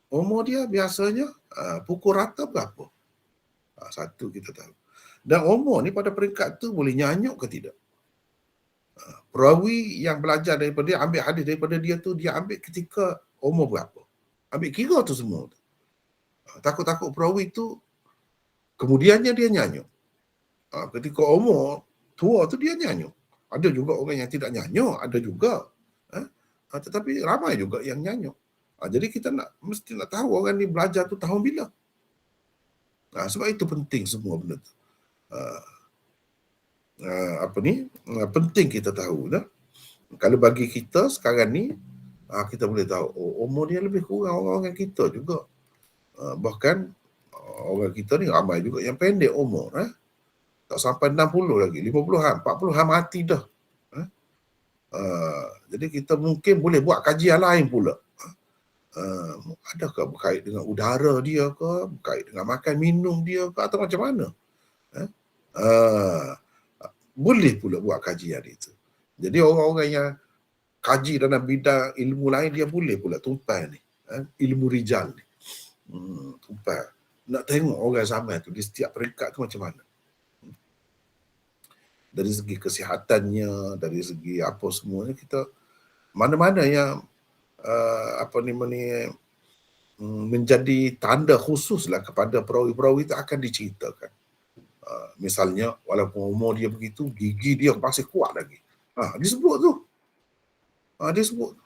umur dia biasanya pukul rata berapa. Satu kita tahu. Dan umur ni pada peringkat tu boleh nyanyuk ke tidak. Perawi yang belajar daripada dia, ambil hadis daripada dia tu, dia ambil ketika umur berapa. Ambil kira tu semua. Takut-takut perawi tu, kemudiannya dia nyanyuk. Ketika umur tua tu dia nyanyuk. Ada juga orang yang tidak nyanyuk, ada juga. Tetapi ramai juga yang nyanyuk. Jadi kita mesti nak tahu orang ni belajar tu tahun bila. Sebab itu penting semua benda tu. Penting kita tahu dah. Kalau bagi kita sekarang ni, kita boleh tahu umur dia lebih kurang orang-orang kita juga. Bahkan orang kita ni ramai juga yang pendek umur. Tak sampai 60 lagi, 50-an, 40-an mati dah. Jadi kita mungkin boleh buat kajian lain pula. Adakah berkait dengan udara dia ke, berkait dengan makan minum dia ke, atau macam mana? Boleh pula buat kajian itu. Jadi orang-orang yang kaji dalam bidang ilmu lain, dia boleh pula tumpai ni. Ilmu rijal ni. Tumpai. Nak tengok orang zaman tu di setiap peringkat tu macam mana. dari segi kesihatannya, dari segi apa semuanya, kita mana-mana yang menjadi tanda khusus lah kepada perawi-perawi itu akan diceritakan. Misalnya walaupun umur dia begitu, gigi dia masih kuat lagi. Disebut tu. Disebut.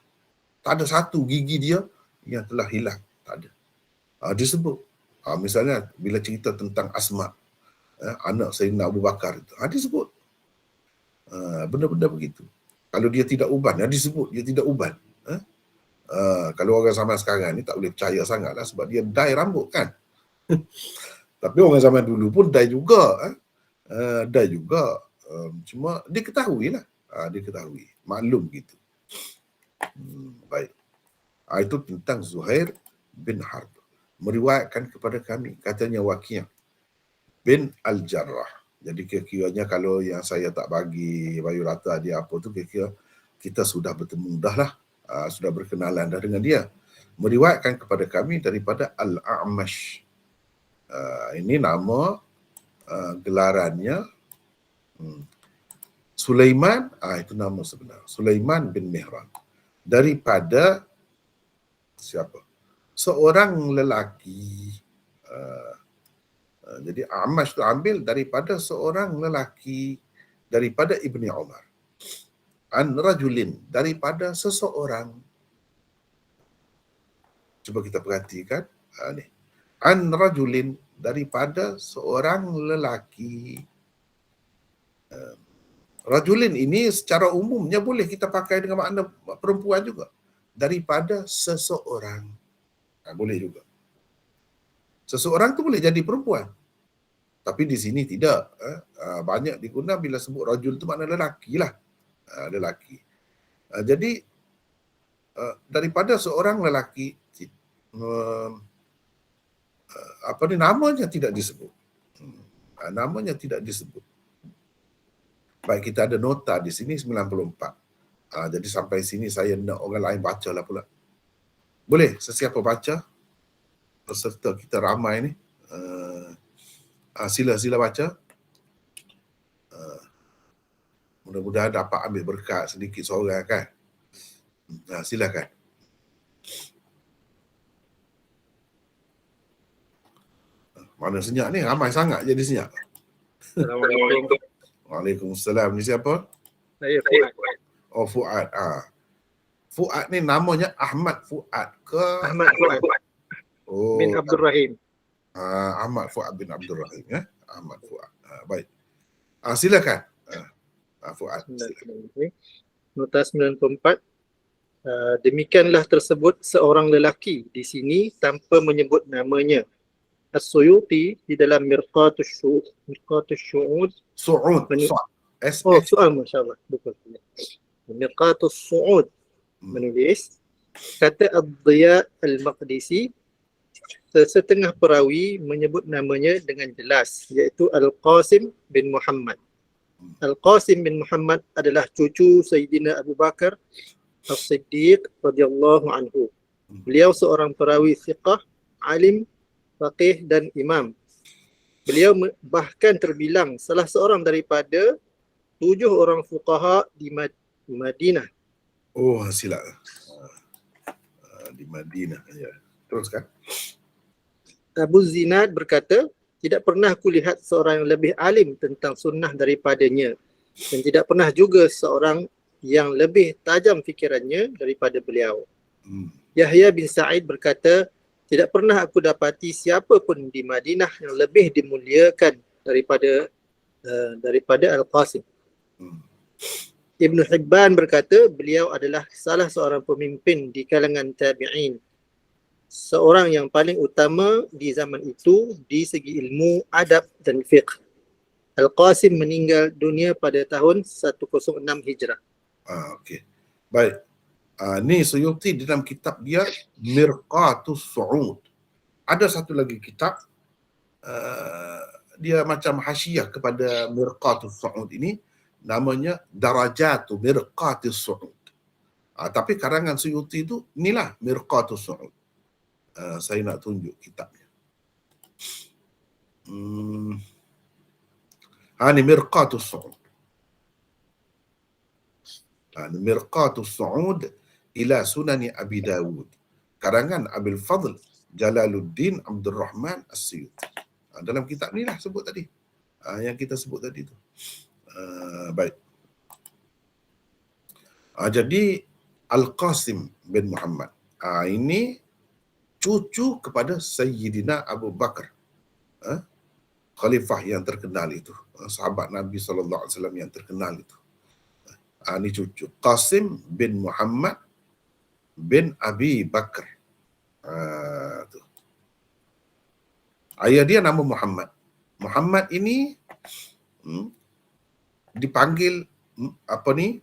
Tak ada satu gigi dia yang telah hilang. Tak ada. Disebut. Misalnya bila cerita tentang Asma, anak Sayyidina Abu Bakar itu, disebut. Benda-benda begitu. Kalau dia tidak uban, disebut dia tidak uban. Kalau orang zaman sekarang ni tak boleh percaya sangat lah sebab dia dye rambut kan. Tapi orang zaman dulu pun dye juga. Dye juga. Cuma diketahui lah. Diketahui. Maklum gitu. Baik. Itu tentang Zuhair bin Harb. Meriwayatkan kepada kami, katanya Waqi' bin Al-Jarrah. Jadi kira-kiranya kalau yang saya tak bagi bayu rata dia apa tu, kira-kira kita sudah bertemu dah lah. Sudah berkenalan dah dengan dia. Meriwayatkan kepada kami daripada Al-A'mash. Ini nama gelarannya Sulaiman, itu nama sebenar. Sulaiman bin Mihran. Daripada siapa? Seorang lelaki. Jadi A'mash tu ambil daripada seorang lelaki daripada Ibni Umar. An rajulin, daripada seseorang. Cuba kita perhatikan. Ni. An rajulin, daripada seorang lelaki. Rajulin ini secara umumnya boleh kita pakai dengan makna perempuan juga. Daripada seseorang. Boleh juga. Seseorang tu boleh jadi perempuan. Tapi di sini tidak. Banyak digunakan bila sebut rajul tu makna lelaki lah. Lelaki. Jadi daripada seorang lelaki, namanya tidak disebut. Namanya tidak disebut. Baik, kita ada nota di sini 94. Jadi sampai sini saya nak orang lain baca lah pula. Boleh sesiapa baca? Peserta kita ramai ni. Sila baca. Mudah-mudahan dapat ambil berkat sedikit seorang kan. Silakan. Mana senyap ni? Ramai sangat jadi senyap. Assalamualaikum. Waalaikumsalam. Ni siapa? Saya Fuad. Oh, Fuad. Fuad ni namanya Ahmad Fuad ke? Ahmad Fuad bin Abdul Rahim. Ahmad Fuad bin Abdul Rahim. Ahmad Fuad. Baik. Silakan. Fuad. Silakan. Nota 94. Demikianlah tersebut seorang lelaki di sini tanpa menyebut namanya. As-Suyuti di dalam Mirqatus Syu'ud. Su'ud. Su'ud, masya-Allah. Betul. Mirqatus Syu'ud menulis, kata Ad-Diya Al-Maqdisi, setengah perawi menyebut namanya dengan jelas, iaitu Al-Qasim bin Muhammad. Al-Qasim bin Muhammad adalah cucu Sayyidina Abu Bakar As-Siddiq radhiyallahu anhu. Beliau seorang perawi thiqah, alim, faqih dan imam. Beliau bahkan terbilang salah seorang daripada 7 orang fuqaha di Madinah. Oh, silap. Di Madinah. Ya. Teruskan. Abu Zinad berkata, tidak pernah aku lihat seorang yang lebih alim tentang sunnah daripadanya, dan tidak pernah juga seorang yang lebih tajam fikirannya daripada beliau. Yahya bin Sa'id berkata, tidak pernah aku dapati siapa pun di Madinah yang lebih dimuliakan daripada Al-Qasim. Ibn Hibban berkata, beliau adalah salah seorang pemimpin di kalangan tabi'in, seorang yang paling utama di zaman itu di segi ilmu, adab dan fiqh. Al-Qasim meninggal dunia pada tahun 106 Hijrah. Okey. Baik. Ni Suyuti dalam kitab dia Mirqatus Su'ud. Ada satu lagi kitab dia macam hasyiah kepada Mirqatus Su'ud ini, namanya Darajatu Mirqatus Su'ud. Tapi karangan Suyuti itu inilah Mirqatus Su'ud. Saya nak tunjuk kitabnya. Ni Mirqatus Su'ud. Mirqatus Su'ud ila Sunani Abi Dawud. Karangan Abil Fadl Jalaluddin Abdul Rahman As-Suyuti. Dalam kitab ni lah sebut tadi. Yang kita sebut tadi tu. Baik. Jadi Al-Qasim bin Muhammad. Ini cucu kepada Sayyidina Abu Bakar. Khalifah yang terkenal itu. Sahabat Nabi SAW yang terkenal itu. Ini cucu. Qasim bin Muhammad bin Abi Bakar. Tu. Ayah dia nama Muhammad. Muhammad ini dipanggil apa ni?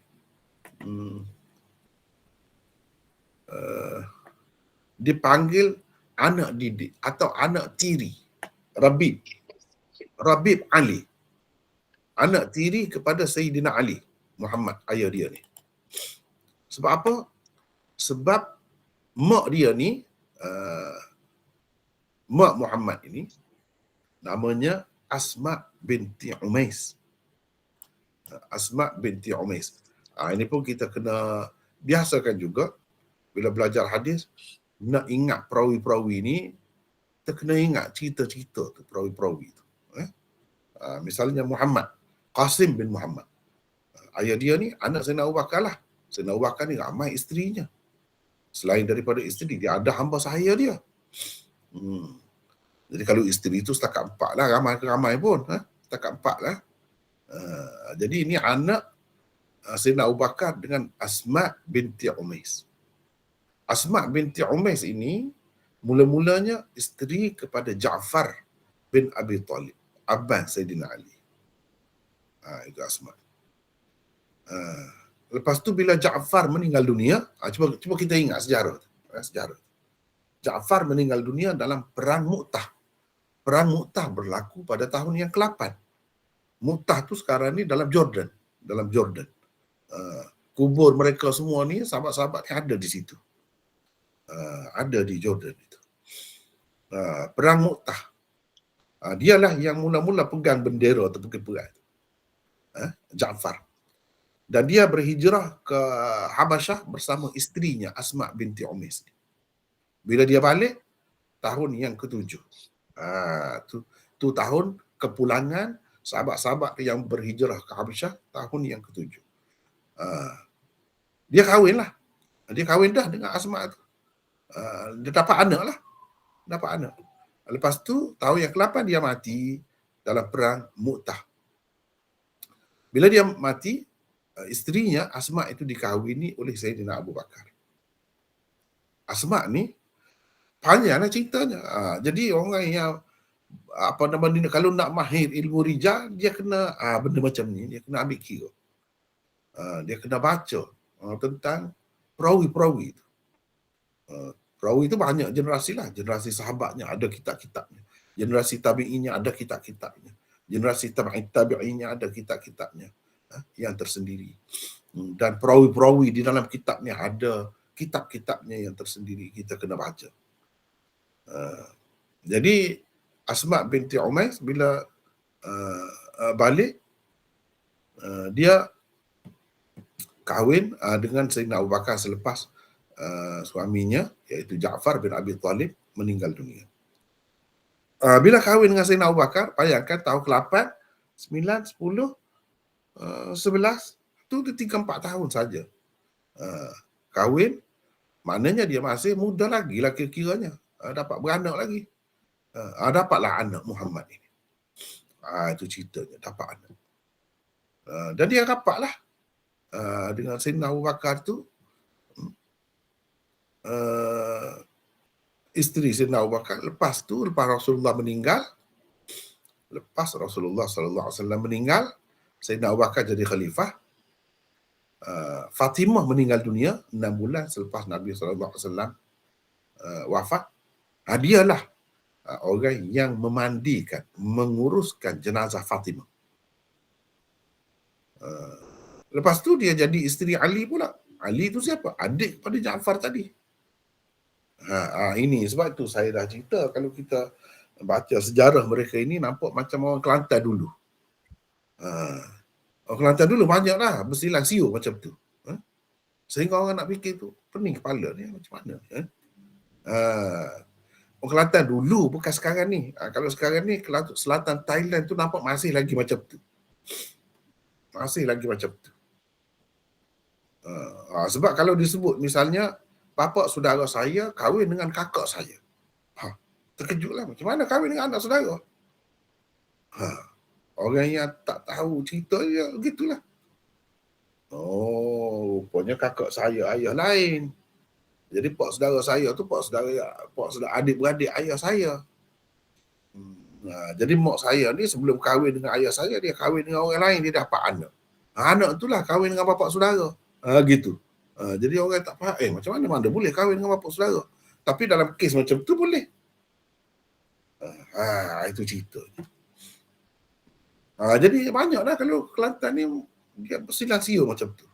Dipanggil anak didik atau anak tiri. Rabib Ali. Anak tiri kepada Sayyidina Ali. Muhammad, ayah dia ni. Sebab apa? Sebab mak dia ni, mak Muhammad ini, namanya Asma binti Umais. Asma binti Umais. Ini pun kita kena biasakan juga, bila belajar hadis, nak ingat perawi-perawi ni, kita kena ingat cerita-cerita tu, perawi-perawi tu. Misalnya Muhammad, Qasim bin Muhammad. Ayah dia ni anak Sayyidina Abu Bakar lah. Sayyidina Abu Bakar ni ramai isterinya. Selain daripada isteri, dia ada hamba sahaya dia. Jadi kalau isteri itu setakat 4 lah, ramai pun. Setakat 4 lah. Jadi ini anak Sayyidina Abu Bakar dengan Asma binti Umais. Asma binti Umais ini mula-mulanya isteri kepada Ja'far bin Abi Talib, abang Sayyidina Ali. Itu Asma. Lepas tu bila Ja'far meninggal dunia, cuba kita ingat sejarah. Ja'far meninggal dunia dalam perang Mu'tah. Perang Mu'tah berlaku pada tahun yang ke-8. Mu'tah tu sekarang ni dalam Jordan. Kubur mereka semua ni, sahabat-sahabat yang ada di situ. Ada di Jordan itu. Perang Mu'tah. Dialah yang mula-mula pegang bendera tepi perang. Ja'far. Dan dia berhijrah ke Habasyah bersama isterinya Asma binti Umais. Bila dia balik, tahun yang ke-7. Tu tahun kepulangan sahabat-sahabat yang berhijrah ke Habasyah, tahun yang ke-7. Dia kahwin lah. Dia kahwin dah dengan Asma tu. Dia dapat anak lah. Lepas tu, tahun yang ke-8 dia mati dalam perang Mu'tah. Bila dia mati, isterinya Asma itu dikahwini oleh Sayyidina Abu Bakar. Asma ni panjanglah ceritanya. Jadi orang yang kalau nak mahir ilmu rijal, dia kena benda macam ni, dia kena ambil kira. Dia kena baca tentang perawi-perawi itu. Perawi itu banyak generasi lah. Generasi sahabatnya ada kitab-kitabnya. Generasi tabi'inya ada kitab-kitabnya. Generasi tabi'inya ada kitab-kitabnya yang tersendiri. Dan perawi-perawi di dalam kitabnya ada kitab-kitabnya yang tersendiri. Kita kena baca. Jadi Asma binti Umais bila balik, dia kahwin dengan Sayyidina Abu Bakar selepas suaminya iaitu Ja'far bin Abi Talib meninggal dunia. Bila kahwin dengan Sayyidina Abu Bakar, bayangkan tahun ke-8, 9, 10, 11, tu 3-4 tahun saja. Kahwin, maknanya dia masih muda lagi lah kira-kiranya. Dapat beranak lagi. Dapatlah anak Muhammad ini. Itu ceritanya, dapat anak. Dan dia rapatlah dengan Sayyidina Abu Bakar tu, isteri Sayyidina Abu Bakar. Lepas Rasulullah meninggal, Sayyidina Abu Bakar jadi khalifah. Fatimah meninggal dunia 6 bulan selepas Nabi SAW wafat. Dialah orang yang memandikan, menguruskan jenazah Fatimah. Lepas tu dia jadi isteri Ali pula. Ali tu siapa? Adik pada Ja'far tadi. Ini sebab tu saya dah cerita, kalau kita baca sejarah mereka ini nampak macam orang Kelantan dulu. Orang Kelantan dulu banyaklah bersilang siur macam tu. Sehingga orang nak fikir tu, pening kepala ni macam mana? Orang Kelantan dulu, bukan sekarang ni. Kalau sekarang ni, selatan Thailand tu nampak masih lagi macam tu. Masih lagi macam tu. Sebab kalau disebut misalnya, bapa saudara saya kahwin dengan kakak saya. Terkejutlah, macam mana kahwin dengan anak saudara? Orang yang tak tahu cerita dia begitulah. Oh, rupanya kakak saya ayah lain. Jadi pak saudara saya tu pak saudara adik-beradik ayah saya. Jadi mak saya ni sebelum kahwin dengan ayah saya, dia kahwin dengan orang lain, dia dapat anak. Anak itulah kahwin dengan bapa saudara. Gitu. Jadi orang tak faham, macam mana boleh kahwin dengan bapa saudara? Tapi dalam kes macam tu boleh. Itu ceritanya. Jadi banyaklah kalau Kelantan ni dia bersilang siur macam tu.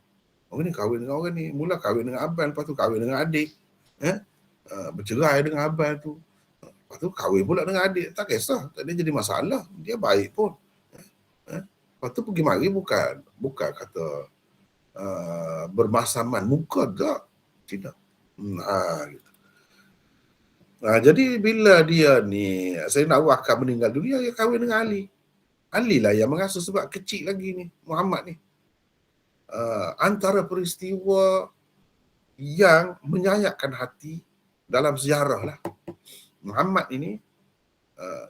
Orang ni kahwin dengan orang ni, mula kahwin dengan abang, lepas tu kahwin dengan adik. Bercerai dengan abang tu. Lepas tu kahwin pula dengan adik. Tak kisah, tak ada jadi masalah. Dia baik pun. Lepas tu pergi mari bukan kata bermasaman muka tak. Tidak. Gitu. Jadi bila dia ni, Sayyidina Abu Bakar meninggal dunia, dia kahwin dengan Ali. Ali lah yang mengasuh sebab kecil lagi ni, Muhammad ni. Antara peristiwa yang menyayatkan hati dalam sejarah lah. Muhammad ini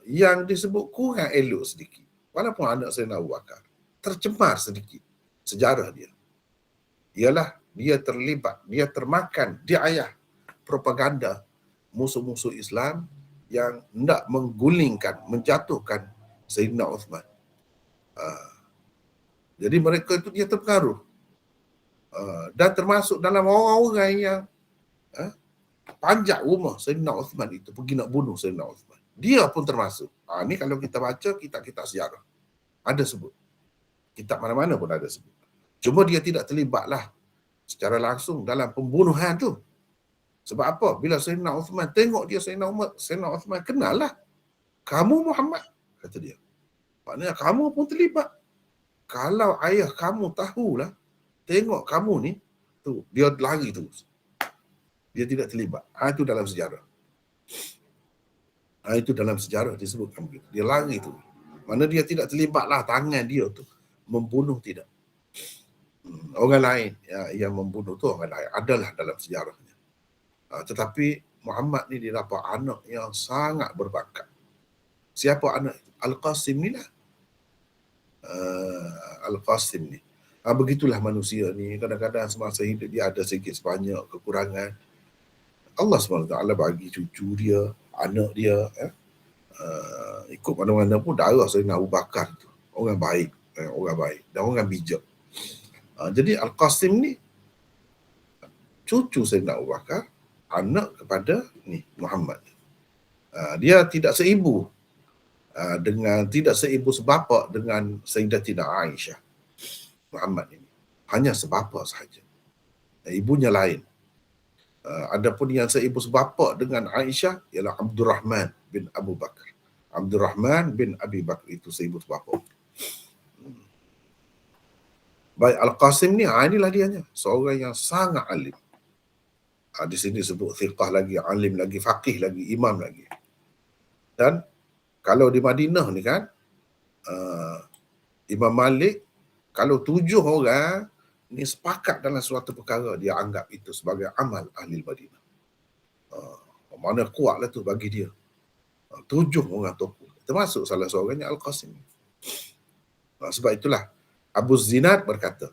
yang disebut kurang elok sedikit. Walaupun anak Sayyidina Abu Bakar. Tercemar sedikit sejarah dia. Ialah dia terlibat, dia termakan, dia ayah propaganda musuh-musuh Islam yang hendak menggulingkan, menjatuhkan Sayyidina Uthman. Jadi mereka itu dia terpengaruh. Dan termasuk dalam orang-orang yang panjat rumah Sayyidina Uthman itu, pergi nak bunuh Sayyidina Uthman. Dia pun termasuk. Ni kalau kita baca kitab-kitab sejarah, ada sebut. Kitab mana-mana pun ada sebut. Cuma dia tidak terlibatlah secara langsung dalam pembunuhan tu. Sebab apa? Bila Sayyidina Uthman tengok dia, Sayyidina Uthman kenal lah. Kamu Muhammad, kata dia. Maknanya kamu pun terlibat. Kalau ayah kamu tahulah, tengok kamu ni, tu dia lari terus. Dia tidak terlibat. Itu dalam sejarah. Itu dalam sejarah disebutkan begitu. Dia lari tu. Mana dia tidak terlibatlah tangan dia tu membunuh, tidak. Orang lain yang membunuh tu orang lain. Adalah dalam sejarahnya. Tetapi Muhammad ni dia dapat anak yang sangat berbakat. Siapa anak? Al-Qasim ni lah. Al-Qasim ni. Begitulah manusia ni. Kadang-kadang semasa hidup dia ada sedikit sebanyak kekurangan. Allah SWT bagi cucu dia, anak dia. Ikut mana-mana pun darah Sayyidina Abu Bakar tu. Orang baik. Orang baik. Dan orang bijak. Jadi Al-Qasim ni cucu Sayyidina Abu Bakar, anak kepada ni Muhammad. Dia tidak seibu tidak seibu sebapa dengan Sayyidatina Aisyah. Muhammad ini hanya sebapa sahaja. Ibunya lain. Adapun yang seibu sebapa dengan Aisyah ialah Abdurrahman bin Abu Bakar. Abdurrahman bin Abi Bakar itu seibu sebapa. Baik, Al-Qasim ni, inilah dianya. Seorang yang sangat alim. Di sini sebut thiqah lagi, alim lagi, faqih lagi, imam lagi. Dan kalau di Madinah ni kan, Imam Malik, kalau 7 orang ni sepakat dalam suatu perkara, dia anggap itu sebagai amal ahli Madinah. Mana kuatlah tu bagi dia. 7 orang tokoh. Termasuk salah seorangnya Al-Qasim. Sebab itulah Abu Zinad berkata,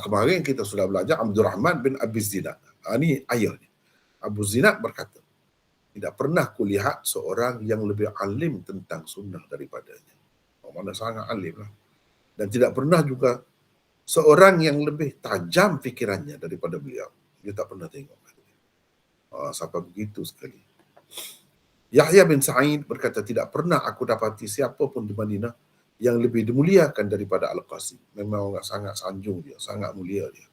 kemarin kita sudah belajar Abdurrahman bin Abi Zinad. Ini ayahnya. Abu Zinad berkata, tidak pernah kulihat seorang yang lebih alim tentang sunnah daripadanya. Mana sangat alim lah. Dan tidak pernah juga seorang yang lebih tajam fikirannya daripada beliau. Dia tak pernah tengok. Sampai begitu sekali. Yahya bin Sa'id berkata, tidak pernah aku dapati siapa pun di Madinah yang lebih dimuliakan daripada Al-Qasim. Memang orang sangat sanjung dia, sangat mulia dia.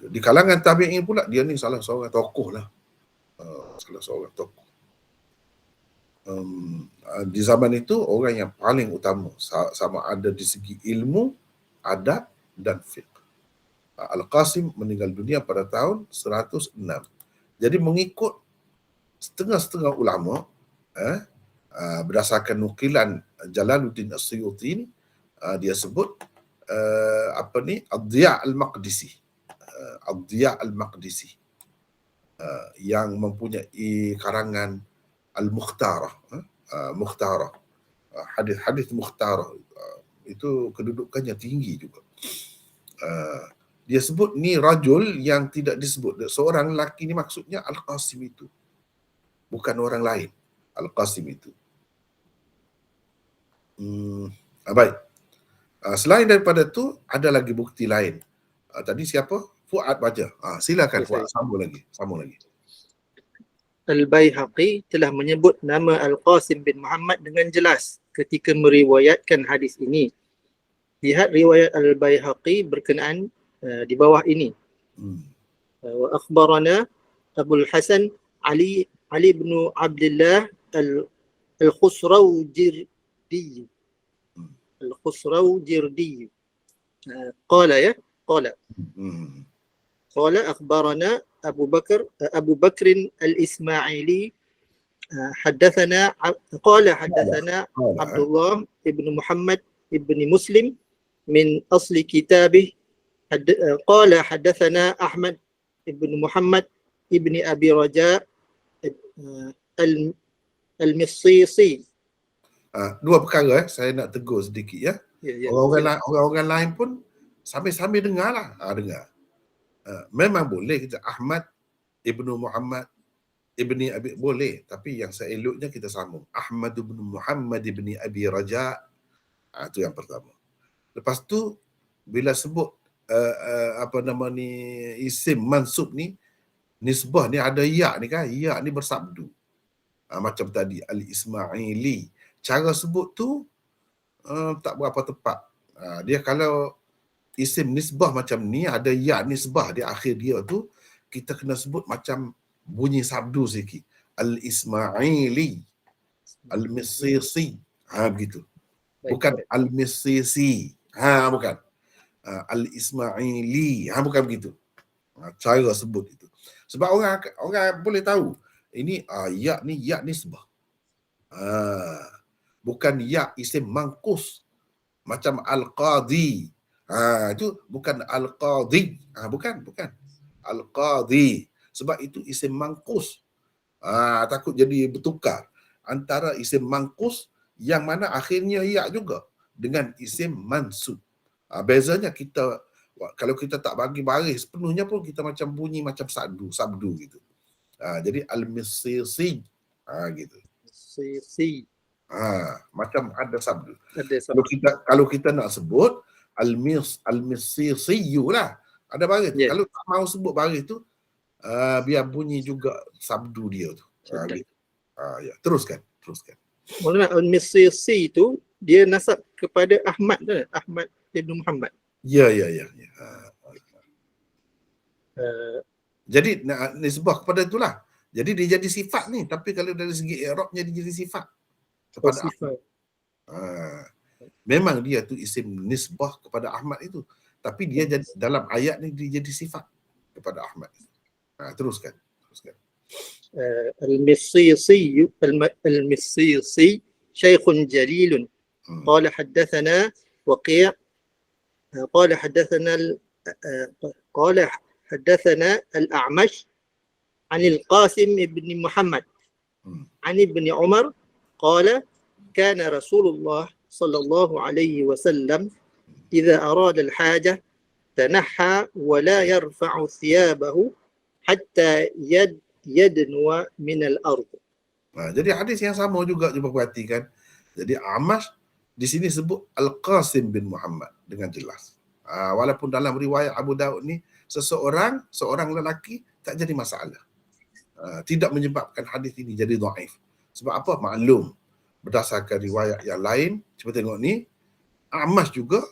Di kalangan tabi'in pula, dia ni salah seorang tokoh lah. Salah seorang tokoh. Di zaman itu, orang yang paling utama sama ada di segi ilmu, adab dan fiqh. Al-Qasim meninggal dunia pada tahun 106. Jadi mengikut setengah-setengah ulama, berdasarkan nukilan Jalaluddin As-Suyuti, dia sebut Ad-Diya' Al-Maqdisi. Ad-Diya' Al-Maqdisi yang mempunyai karangan Al-Mukhtarah, Mukhtarah, hadis-hadis Mukhtarah, itu kedudukannya tinggi juga. Dia sebut ni rajul yang tidak disebut, seorang lelaki ni maksudnya Al-Qasim itu, bukan orang lain. Al-Qasim itu. Baik. Selain daripada tu ada lagi bukti lain. Tadi siapa? Fuad baca. Silakan Fuad, sambung lagi. Al-Baihaqi telah menyebut nama Al-Qasim bin Muhammad dengan jelas ketika meriwayatkan hadis ini. Lihat riwayat Al-Baihaqi berkenaan di bawah ini. Wa akhbarana Abul Hasan Ali bin Abdullah Al-Khusrawjirdi. Al-Khusrawjirdi. Qala akhbarana Abu Bakr Al-Ismaili حدثنا عبد الله بن محمد بن مسلم من أصل كتابه قال حدثنا أحمد بن محمد بن أبي رجاء المصيصي. Dua perkara saya nak tegur sedikit ya. Orang-orang lain pun sambil-sambil dengarlah. Dengar. Memang boleh kita Ahmad Ibnu Muhammad Ibni Abi, boleh, tapi yang seeloknya kita sambung Ahmad bin Muhammad ibni Abi Raja. Itu yang pertama. Lepas tu bila sebut isim mansub ni, nisbah ni ada ya ni kan, ya ni bersabdu. Macam tadi Al-Ismaili, cara sebut tu tak berapa tepat. Dia kalau isim nisbah macam ni, ada ya nisbah di akhir dia tu, kita kena sebut macam bunyi sabdu sikit. Al-Ismaili, Al-Misisi, begitu. Bukan Al-Misisi, bukan. Al-Ismaili, bukan begitu. Cara sebut itu. Sebab orang boleh tahu ini ya nisbah. Bukan ya isim mangkus macam Al-Qadi. Itu bukan Al-Qadi. Bukan. Al-Qadi. Sebab itu isim mangkus. Takut jadi bertukar antara isim mangkus yang mana akhirnya ya juga dengan isim mansub. Bezanya kita, kalau kita tak bagi baris sepenuhnya pun kita macam bunyi macam sabdu gitu. Jadi al-misisi gitu. Misisi. Macam ada sabdu. Kalau kita nak sebut al-misisiyu lah, ada baris. Yeah. Kalau tak mau sebut baris tu, biar bunyi juga sabdu dia tu. Gitu. Ya, teruskan. Maksudnya al-Misisi tu dia nasab kepada Ahmad tu, Ahmad Ibn Muhammad. Ya. Jadi nisbah kepada itulah. Jadi dia jadi sifat ni, tapi kalau dari segi i'rabnya dia jadi sifat kepada Ahmad. Memang dia tu isim nisbah kepada Ahmad itu, tapi dia jadi dalam ayat ni dia jadi sifat kepada Ahmad. Teruskan. المصيصي شيخ جليل قال حدثنا وقيع قال حدثنا الأعمش عن القاسم بن محمد عن ابن عمر قال كان رسول الله صلى الله عليه وسلم إذا أراد الحاجة تنحى ولا يرفع ثيابه حتى yadnuwa minal ardh. Jadi hadis yang sama juga cuba perhatikan. Jadi Amash di sini sebut Al-Qasim bin Muhammad dengan jelas. Walaupun dalam riwayat Abu Daud ni seorang lelaki tak jadi masalah. Tidak menyebabkan hadis ini jadi dhaif. Sebab apa? Maklum berdasarkan riwayat yang lain. Cuba tengok ni, Amash juga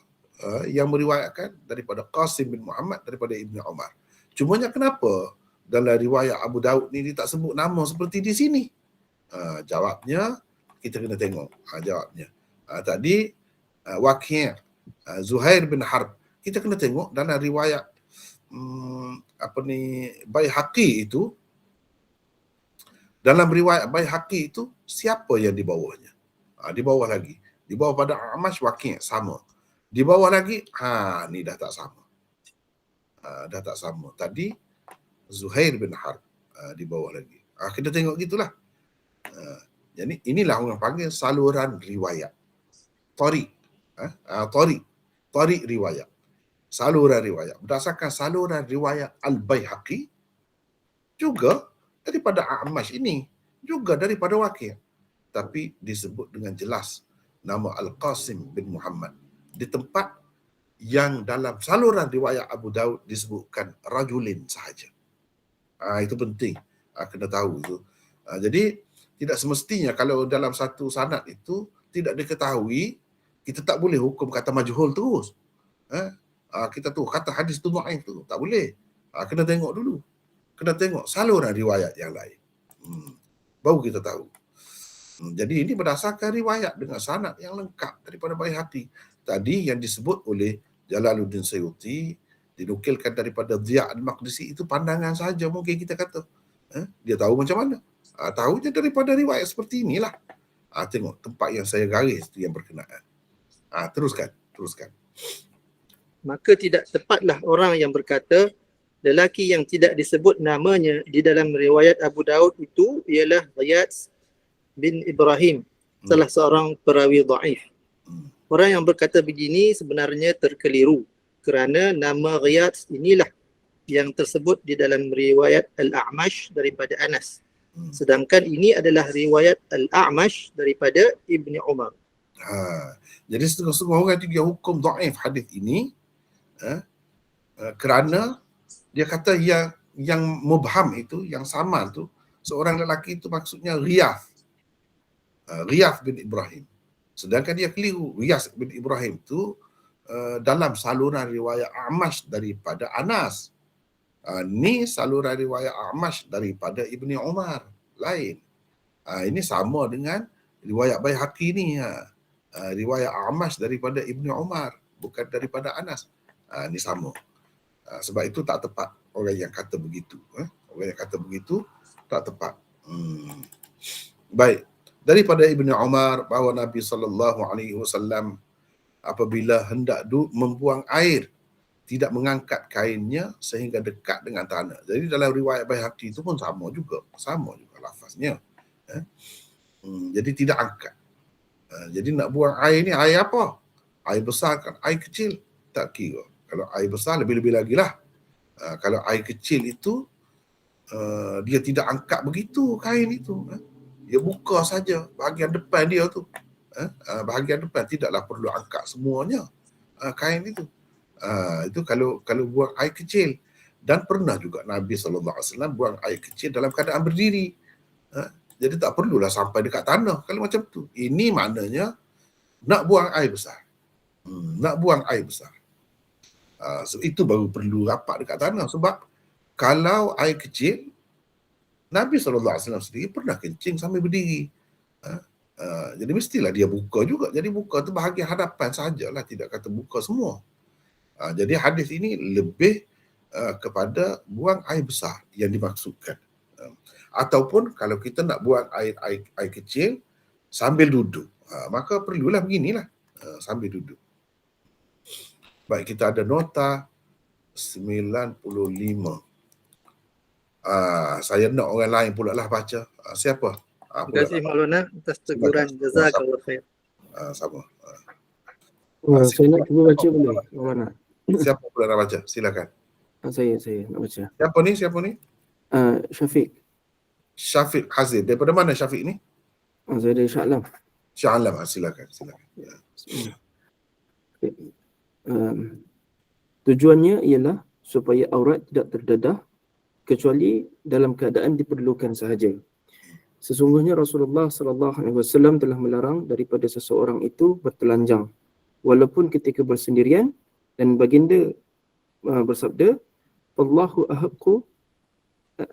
yang meriwayatkan daripada Qasim bin Muhammad daripada Ibn Umar. Cumanya kenapa dalam riwayat Abu Daud ni dia tak sebut nama seperti di sini? Jawabnya kita kena tengok. Jawabnya tadi Waqi' Zuhair bin Harb, kita kena tengok dalam riwayat Baihaqi itu, dalam riwayat Baihaqi itu siapa yang di bawahnya? Di bawah lagi. Di bawah pada A'mash Waqi' sama. Di bawah lagi, ni dah tak sama. Dah tak sama. Tadi Zuhair bin Harb di bawah lagi. Kita tengok gitulah. Jadi inilah orang panggil saluran riwayat. Tariq. Tariq riwayat. Saluran riwayat. Berdasarkan saluran riwayat Al-Baihaqi, juga daripada A'mash ini, juga daripada Waqi'. Tapi disebut dengan jelas nama Al-Qasim bin Muhammad. Di tempat yang dalam saluran riwayat Abu Daud disebutkan rajulin sahaja. Itu penting. Kena tahu itu. Jadi tidak semestinya kalau dalam satu sanad itu tidak diketahui, kita tak boleh hukum kata majhul terus. Kita tu kata hadis tu dhaif tu tak boleh. Kena tengok dulu. Kena tengok saluran riwayat yang lain. Baru kita tahu. Jadi ini berdasarkan riwayat dengan sanad yang lengkap daripada Baihaqi. Tadi yang disebut oleh Jalaluddin Suyuti, dinukilkan daripada Ziya' al-Maqdisi, itu pandangan saja mungkin kita kata. Dia tahu macam mana? Tahunya daripada riwayat seperti inilah. Tengok tempat yang saya garis itu yang berkenaan. Teruskan. Maka tidak tepatlah orang yang berkata lelaki yang tidak disebut namanya di dalam riwayat Abu Daud itu ialah Ghiyath bin Ibrahim, salah seorang perawi dhaif. Orang yang berkata begini sebenarnya terkeliru kerana nama Ghiyath inilah yang tersebut di dalam riwayat Al-A'mash daripada Anas. Sedangkan ini adalah riwayat Al-A'mash daripada Ibni Umar. Jadi setengah-setengah orang juga hukum dhaif hadis ini kerana dia kata yang mubham itu, yang samar tu, seorang lelaki itu maksudnya Ghiyath bin Ibrahim. Sedangkan dia keliru. Ghiyath bin Ibrahim itu dalam saluran riwayat A'mash daripada Anas. Ni saluran riwayat A'mash daripada Ibni Umar. Lain. Ini sama dengan riwayat Baihaqi ni. Riwayat A'mash daripada Ibni Umar, bukan daripada Anas. Ni sama. Sebab itu tak tepat orang yang kata begitu. Orang yang kata begitu tak tepat. Baik. Daripada Ibni Umar bahawa Nabi SAW apabila hendak membuang air, tidak mengangkat kainnya sehingga dekat dengan tanah. Jadi dalam riwayat Baihaqi itu pun sama juga lafaznya. Jadi tidak angkat. Jadi nak buang air ni, air apa? Air besar kan, air kecil? Tak kira. Kalau air besar lebih-lebih lagi lah. Kalau air kecil itu, dia tidak angkat begitu kain itu. Dia buka saja bahagian depan dia tu. Bahagian depan, tidaklah perlu angkat semuanya kain itu. Itu kalau buang air kecil. Dan pernah juga Nabi SAW buang air kecil dalam keadaan berdiri. Jadi tak perlulah sampai dekat tanah kalau macam tu. Ini maknanya nak buang air besar. Nak buang air besar. So itu baru perlu rapat dekat tanah. Sebab kalau air kecil, Nabi SAW sendiri pernah kencing sambil berdiri. Jadi mestilah dia buka juga. Jadi buka tu bahagian hadapan sajalah, tidak kata buka semua. Jadi hadis ini lebih kepada buang air besar yang dimaksudkan. Ataupun kalau kita nak buang air kecil sambil duduk, maka perlulah beginilah, sambil duduk. Baik, kita ada nota 95. Saya nak orang lain pula lah baca. Siapa? Terima kasih Maulana atas teguran. Jazakallah khair. Sama. Saya nak cuba baca boleh, Maulana? Siapa pula nak baca? Silakan. Saya nak baca. Siapa ni? Syafiq Hazir. Daripada mana Syafiq ni? Saya dari Shah Alam. Shah Alam. Silakan. Tujuannya ialah supaya aurat tidak terdedah kecuali dalam keadaan diperlukan sahaja. Sesungguhnya Rasulullah SAW telah melarang daripada seseorang itu bertelanjang walaupun ketika bersendirian, dan baginda bersabda, Allahu ahaqqu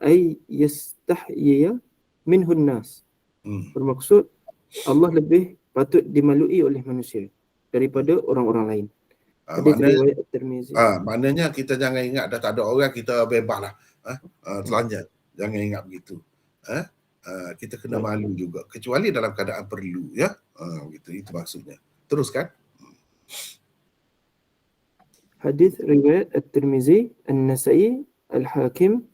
ay yastahyiya minhun nas. Bermaksud Allah lebih patut dimalui oleh manusia daripada orang-orang lain. Hadis riwayat At-Tirmizi. Maknanya kita jangan ingat dah tak ada orang, kita bebas lah. Telanjang. Jangan ingat begitu. Kita kena malu juga. Kecuali dalam keadaan perlu. Ya, begitu. Itu maksudnya. Teruskan. Hadis riwayat At-Tirmizi, An-Nasa'i, Al-Hakim,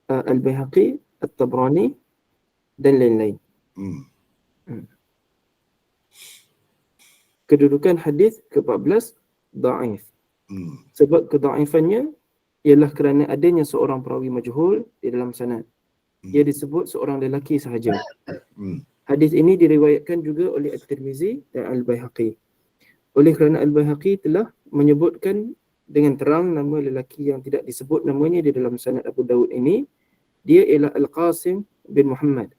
Al-Baihaqi, At-Tabrani dan lain-lain. Kedudukan hadis ke-14 dhaif. Sebab kedhaifannya ialah kerana adanya seorang perawi majhul di dalam sanad. Ia disebut seorang lelaki sahaja. Hadis ini diriwayatkan juga oleh At-Tirmizi dan Al-Baihaqi. Oleh kerana Al-Baihaqi telah menyebutkan dengan terang nama lelaki yang tidak disebut namanya di dalam sanad Abu Daud ini, dia ialah Al-Qasim bin Muhammad.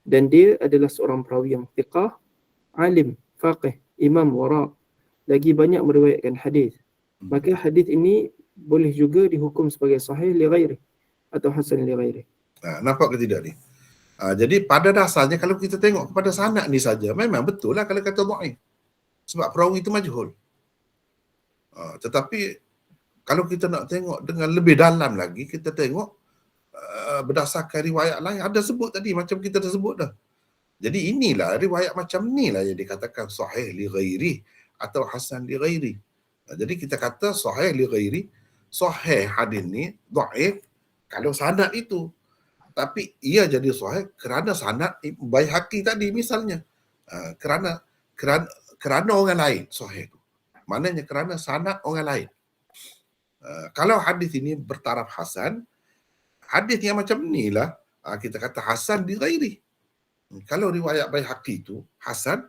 Dan dia adalah seorang perawi yang thiqah, alim, faqih, imam, wara', lagi banyak meriwayatkan hadis. Maka hadis ini boleh juga dihukum sebagai sahih li ghairi atau hasan li ghairi. Nampak ke tidak ni? Jadi pada dasarnya kalau kita tengok kepada sanad ni saja, memang betul lah kalau kata dhaif. Sebab perawi itu majhul. Tetapi kalau kita nak tengok dengan lebih dalam lagi, kita tengok berdasarkan riwayat lain, ada sebut tadi macam kita dah sebut dah. Jadi inilah riwayat macam inilah yang dikatakan sahih li ghairi atau hasan li ghairi. Jadi kita kata sahih li ghairi, sahih hadis ni dhaif kalau sanad itu. Tapi ia jadi sahih kerana sanad Baihaqi tadi misalnya. Kerana orang lain sahih itu. Maknanya kerana sanad orang lain. Kalau hadis ini bertaraf hasan, hadis yang macam inilah kita kata hasan li ghairi. Kalau riwayat Baihaqi itu hasan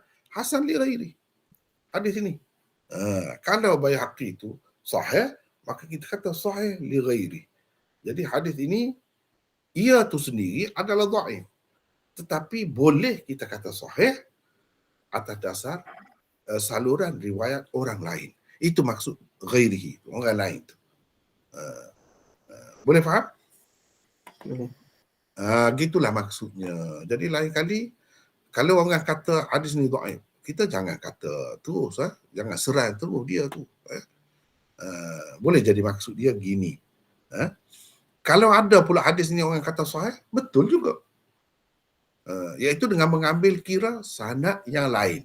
li ghairi. Hadis ini. Kalau Baihaqi itu sahih, maka kita kata sahih li ghairi. Jadi hadis ini ia tu sendiri adalah dhaif. Tetapi boleh kita kata sahih atas dasar saluran riwayat orang lain. Itu maksud ghairihi, orang lain tu. Boleh faham? Gitulah maksudnya. Jadi lain kali kalau orang kata hadis ni dhaif, kita jangan kata terus, jangan serang terus dia tu. Boleh jadi maksud dia gini. Kalau ada pula hadis ni orang kata sahih, betul juga. Iaitu dengan mengambil kira sanad yang lain.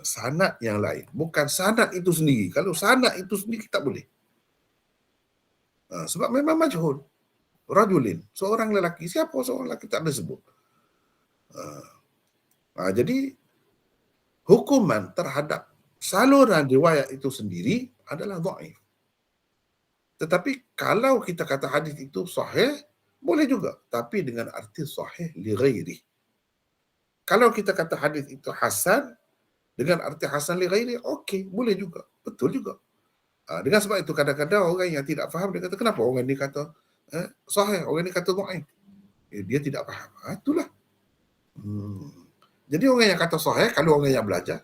Sanad yang lain. Bukan sanad itu sendiri. Kalau sanad itu sendiri tak boleh. Sebab memang majhul. Rajulin. Seorang lelaki. Siapa seorang lelaki tak ada sebut. Jadi hukuman terhadap saluran riwayat itu sendiri adalah dhaif. Tetapi kalau kita kata hadis itu sahih, boleh juga. Tapi dengan arti sahih li ghairi. Kalau kita kata hadis itu hasan, dengan arti hasan li ghairi, okey, boleh juga. Betul juga. Dengan sebab itu kadang-kadang orang yang tidak faham, dia kata, kenapa orang ni kata sahih, orang ni kata dhaif? Dia tidak faham. Itulah. Jadi orang yang kata sahih, kalau orang yang belajar,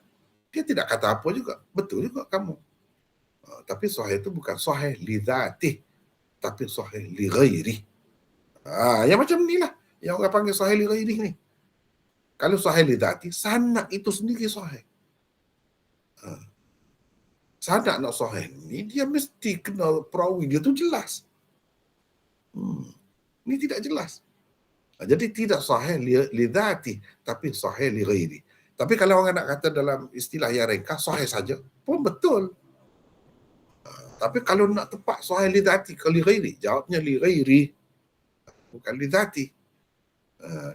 dia tidak kata apa juga. Betul juga kamu. Tapi sahih itu bukan sahih li dzatih, tapi sahih li ghairi. Yang macam inilah yang orang panggil sahih li ghairi ni. Kalau sahih li dzatih, sanad itu sendiri sahih. Sanad nak sahih ni, dia mesti kena perawi dia tu jelas. Ini tidak jelas. Jadi tidak sahih li dzatih, tapi sahih li ghairi. Tapi kalau orang nak kata dalam istilah yang ringkas, sahih saja pun betul. Tapi kalau nak tepat sahih li dzati ke li ghairi, jawabnya li ghairi, bukan li dzati.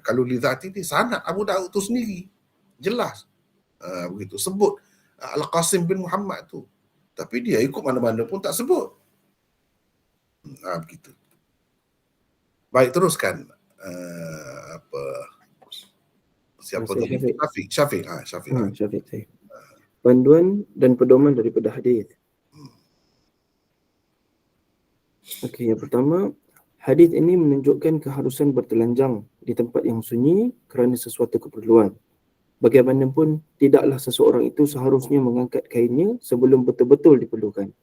Kalau li dzati ni sanad Abu Daud tu sendiri jelas. Begitu sebut Al-Qasim bin Muhammad tu. Tapi dia ikut mana-mana pun tak sebut. Begitu. Baik, teruskan. Siapa tadi? Syafiq. Syafiq. Panduan dan pedoman daripada hadis. Okey, yang pertama, hadis ini menunjukkan keharusan bertelanjang di tempat yang sunyi kerana sesuatu keperluan. Bagaimanapun, tidaklah seseorang itu seharusnya mengangkat kainnya sebelum betul-betul diperlukan.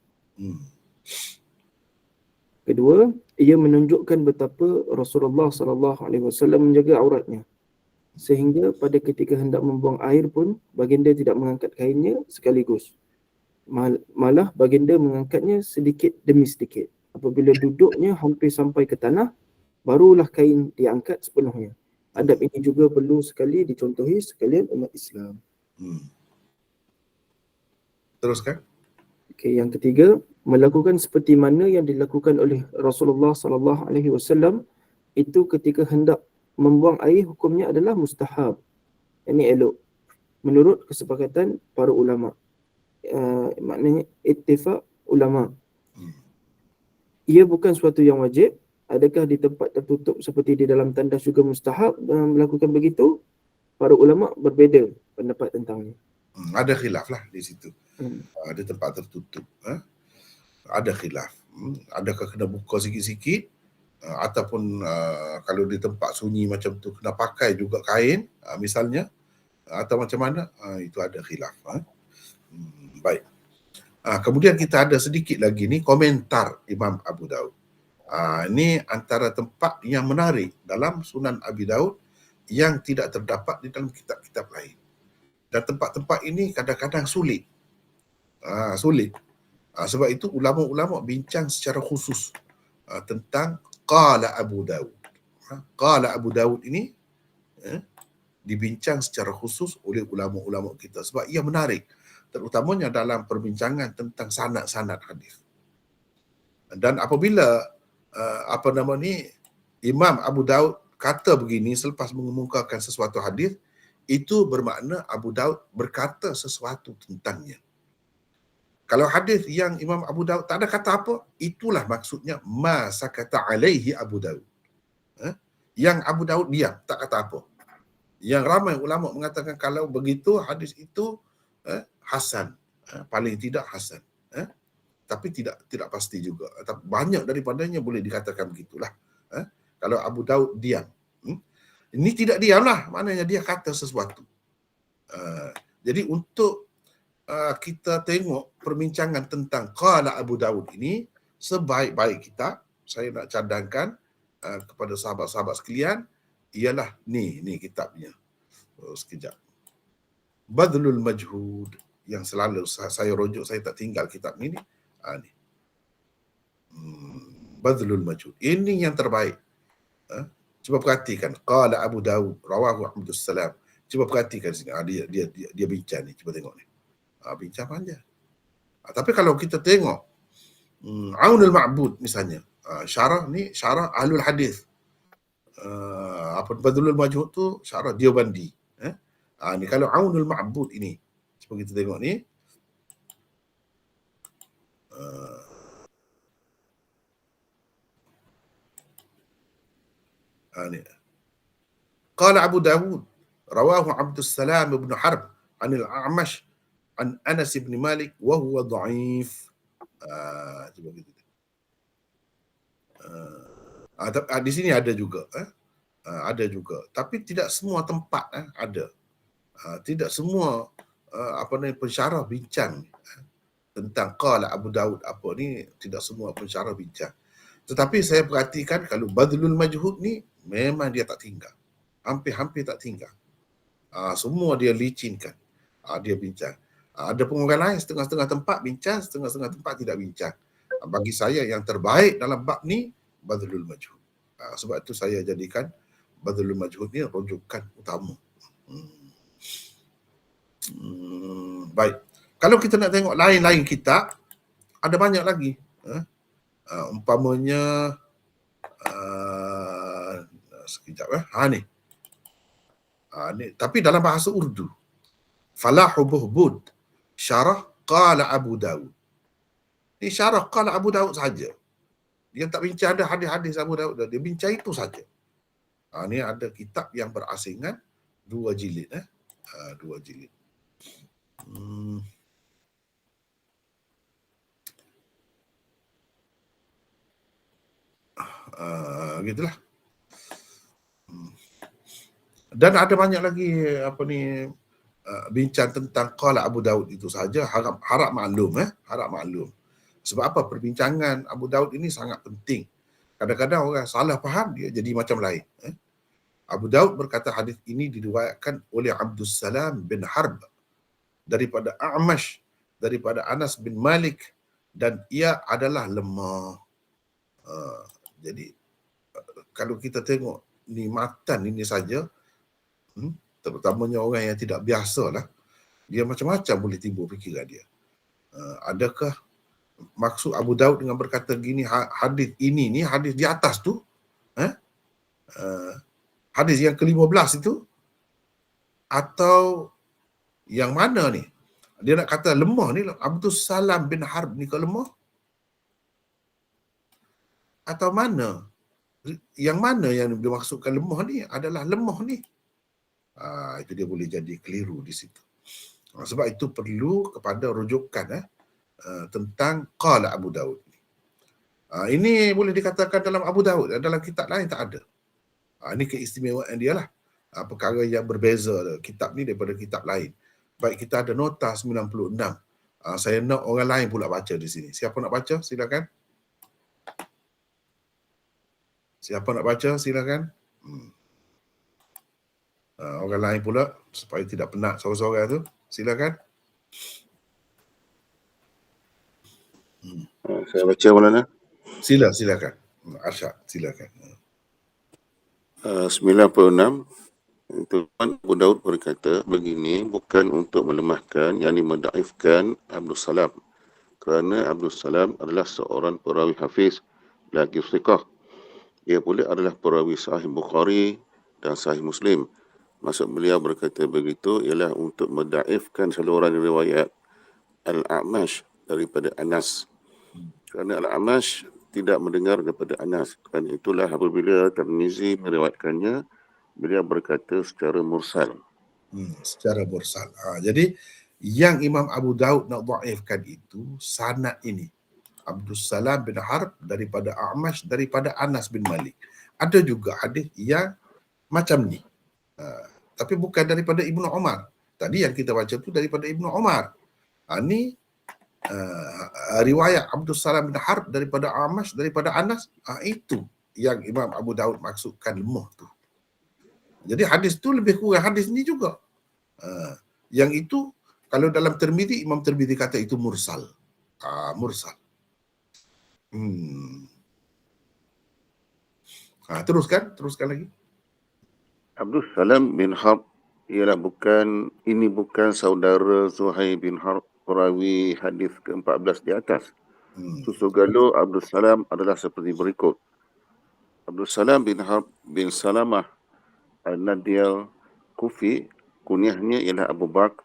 Kedua, ia menunjukkan betapa Rasulullah SAW menjaga auratnya. Sehingga pada ketika hendak membuang air pun, baginda tidak mengangkat kainnya sekaligus. Malah baginda mengangkatnya sedikit demi sedikit. Apabila duduknya hampir sampai ke tanah, barulah kain diangkat sepenuhnya. Adab ini juga perlu sekali dicontohi sekalian umat Islam. Teruskan. Okey, yang ketiga, melakukan seperti mana yang dilakukan oleh Rasulullah sallallahu alaihi wasallam itu ketika hendak membuang air, hukumnya adalah mustahab. Ini elok menurut kesepakatan para ulama. Maknanya ittifaq ulama. Ia bukan suatu yang wajib. Adakah di tempat tertutup seperti di dalam tandas juga mustahab melakukan begitu? Para ulama berbeza pendapat tentangnya. Ada khilaf lah di situ. Ada tempat tertutup. Ada khilaf. Adakah kena buka sikit-sikit? Ataupun kalau di tempat sunyi macam tu kena pakai juga kain misalnya, atau macam mana? Itu ada khilaf. Baik. Kemudian kita ada sedikit lagi ni komentar Imam Abu Daud. Ini antara tempat yang menarik dalam Sunan Abi Daud yang tidak terdapat di dalam kitab-kitab lain. Dan tempat-tempat ini kadang-kadang sulit. Sebab itu ulama-ulama bincang secara khusus tentang Qala Abu Daud. Qala Abu Daud ini dibincang secara khusus oleh ulama-ulama kita sebab ia menarik, terutamanya dalam perbincangan tentang sanad-sanad hadis. Dan apabila Imam Abu Daud kata begini selepas mengemukakan sesuatu hadis, itu bermakna Abu Daud berkata sesuatu tentangnya. Kalau hadis yang Imam Abu Daud tak ada kata apa, itulah maksudnya ma sakata alaihi Abu Daud. Yang Abu Daud diam, tak kata apa. Yang ramai ulama mengatakan kalau begitu hadis itu hasan, paling tidak hasan. Tapi tidak pasti juga. Tapi banyak daripadanya boleh dikatakan begitulah. Kalau Abu Daud diam. Ini tidak diamlah, maknanya dia kata sesuatu. Jadi untuk kita tengok perbincangan tentang Qala Abu Daud ini, sebaik-baik kita, saya nak cadangkan kepada sahabat-sahabat sekalian, ialah ni kitabnya. Sekejap. Badlul Majhud, yang selalu saya rujuk, saya tak tinggal kitab ni. Ni. Badlul Majhud. Ini yang terbaik. Cuba perhatikan. Qala Abu Daud, rawahu Abdus Salam. Cuba perhatikan sini. Dia bincang ni. Cuba tengok ni. Bincang panjang. Tapi kalau kita tengok Aunul Ma'bud misalnya, syarah ni syarah Ahlul Hadis. Badlul Majhud tu syarah Deobandi. Ni kalau Aunul Ma'bud ini. Cuba kita tengok ni. Qala Abu Dawud rawahu Abdus Salam ibn Harb anil A'mash an Anas ibn Malik wa huwa dha'if. Cuba gitu. Di sini ada juga. Ada juga. Tapi tidak semua tempat ada. Tidak semua pensyarah bincang tentang Qala Abu Daud apa ni, tidak semua pensyarah bincang. Tetapi saya perhatikan kalau Badlul Majhud ni memang dia tak tinggal. Hampir-hampir tak tinggal. Semua dia licinkan. Dia bincang. Ada pengurang lain setengah-setengah tempat bincang, setengah-setengah tempat tidak bincang. Bagi saya yang terbaik dalam bab ni Badlul Majhud. Sebab itu saya jadikan Badlul Majhud ni rujukan utama. Baik. Kalau kita nak tengok lain-lain kitab, ada banyak lagi. Umpamanya sekejap ni. Ni tapi dalam bahasa Urdu. Falahu Buhbud syarah Qala Abu Daud. Ni syarah Qala Abu Daud saja. Dia tak bincang ada hadis-hadis Abu Daud, dia bincang itu saja. Ni ada kitab yang berasingan 2 jilid 2 jilid. Gitulah. Dan ada banyak lagi bincang tentang Qala Abu Daud itu saja, harap maklum harap maklum. Sebab apa? Perbincangan Abu Daud ini sangat penting. Kadang-kadang orang salah faham, dia jadi macam lain. Abu Daud berkata hadis ini diriwayatkan oleh Abdus Salam bin Harb daripada A'mash daripada Anas bin Malik dan ia adalah lemah. Jadi kalau kita tengok ni matan ini saja, terutamanya orang yang tidak biasa lah, dia macam-macam boleh timbul fikiran dia. Adakah maksud Abu Daud dengan berkata gini, hadis ini ni hadis di atas tu, hadis yang ke-15 itu, atau yang mana ni? Dia nak kata lemah ni, Abdul Salam bin Harb ni ke lemah? Atau mana? Yang mana yang dimaksudkan lemah ni adalah lemah ni? Itu dia boleh jadi keliru di situ. Sebab itu perlu kepada rujukan tentang qala Abu Daud. Ini boleh dikatakan dalam Abu Daud, dalam kitab lain tak ada. Ini keistimewaan dia lah. Perkara yang berbeza kitab ni daripada kitab lain. Baik, kita ada nota 96. Saya nak orang lain pula baca di sini. Siapa nak baca? Silakan. Siapa nak baca? Silakan. Orang lain pula supaya tidak penat seorang-seorang tu. Silakan. Saya baca Maulana. Silakan. Arsyad, silakan. 96. Tuan Abu Daud berkata begini, bukan untuk melemahkan, yakni mendaifkan Abdul Salam, kerana Abdul Salam adalah seorang perawi hafiz lagi thiqah. Ia pula adalah perawi Sahih Bukhari dan Sahih Muslim. Maksud beliau berkata begitu ialah untuk mendaifkan saluran riwayat Al-A'mash daripada Anas, kerana Al-A'mash tidak mendengar daripada Anas. Kerana itulah apabila Tirmizi meriwayatkannya, beliau berkata secara mursal. Secara mursal. Jadi yang Imam Abu Daud nak dhaifkan itu sanad ini. Abdul Salam bin Harb daripada A'mash daripada Anas bin Malik. Ada juga hadis yang macam ni. Tapi bukan daripada Ibnu Umar. Tadi yang kita baca tu daripada Ibnu Umar. Ni riwayat Abdul Salam bin Harb daripada A'mash daripada Anas. Itu yang Imam Abu Daud maksudkan lemah tu. Jadi hadis tu lebih kurang hadis ni juga. Yang itu kalau dalam Tirmizi, Imam Tirmizi kata itu mursal. Mursal. Teruskan lagi. Abdul Salam bin Harb ialah bukan saudara Zuhair bin Harb, perawi hadis ke-14 di atas. Susu galuh Abdul Salam adalah seperti berikut. Abdul Salam bin Harb bin Salamah Al-Nadiyal Kufi, kunyahnya ialah Abu Bakr.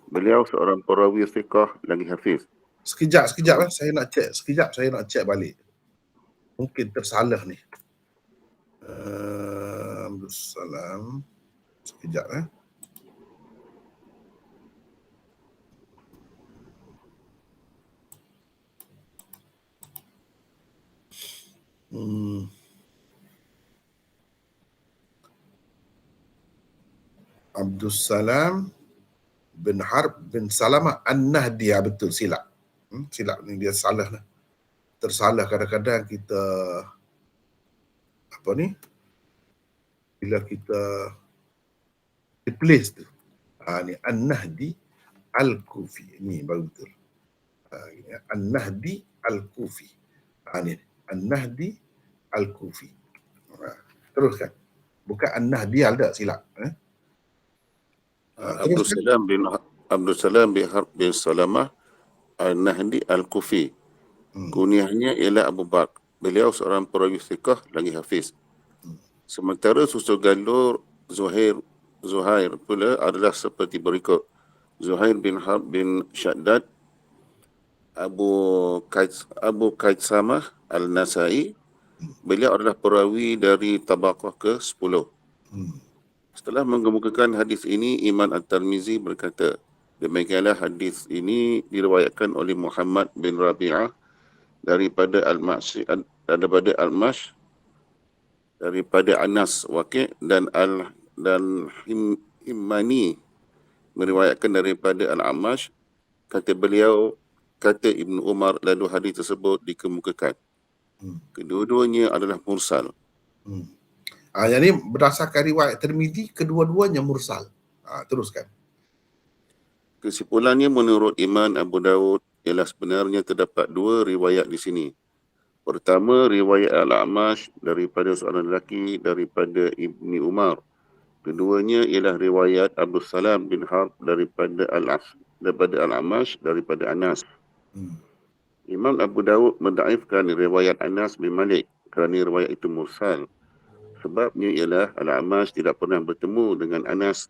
Beliau seorang perawi thiqah lagi hafiz. Sekejap lah, saya nak cek balik. Mungkin tersalah ni. Abdul Salam. Sekejap . Abdul Salam bin Harb bin Salamah An-Nahdi, betul, silap. Silap ni dia salah lah. Tersalah kadang-kadang kita bila kita replace tu. Ni An-Nahdi Al-Kufi. Ni baru betul. An-Nahdi Al-Kufi. Ni An-Nahdi Al-Kufi. Teruskan. Bukan An-Nahdi tak silap. Abdul Salam bin Harb bin Salamah Al-Nahdi Al-Kufi. Kunyahnya ialah Abu Bakr. Beliau seorang perawi thiqah lagi hafiz. Sementara susu galur Zuhair pula adalah seperti berikut. Zuhair bin Harb bin Syaddad Abu Qaitsamah Al-Nasai. Beliau adalah perawi dari tabaqah ke-10. Setelah mengemukakan hadis ini, Imam At-Tirmizi berkata, demikianlah hadis ini diriwayatkan oleh Muhammad bin Rabi'ah daripada Al-Mash, daripada Anas Waqi' dan Himmani meriwayatkan daripada Al-A'mash. Kata Ibnu Umar, lalu hadis tersebut dikemukakan. Kedua-duanya adalah mursal. Yang ni berdasarkan riwayat Tirmizi, kedua-duanya mursal. Teruskan. Kesimpulannya menurut Imam Abu Daud ialah sebenarnya terdapat dua riwayat di sini. Pertama, riwayat Al-A'mash daripada seorang lelaki daripada Ibni Umar. Keduanya ialah riwayat Abdul Salam bin Harb daripada Al-A'mash daripada Anas. Imam Abu Daud mendaifkan riwayat Anas bin Malik kerana riwayat itu mursal. Sebabnya ialah Al-A'mash tidak pernah bertemu dengan Anas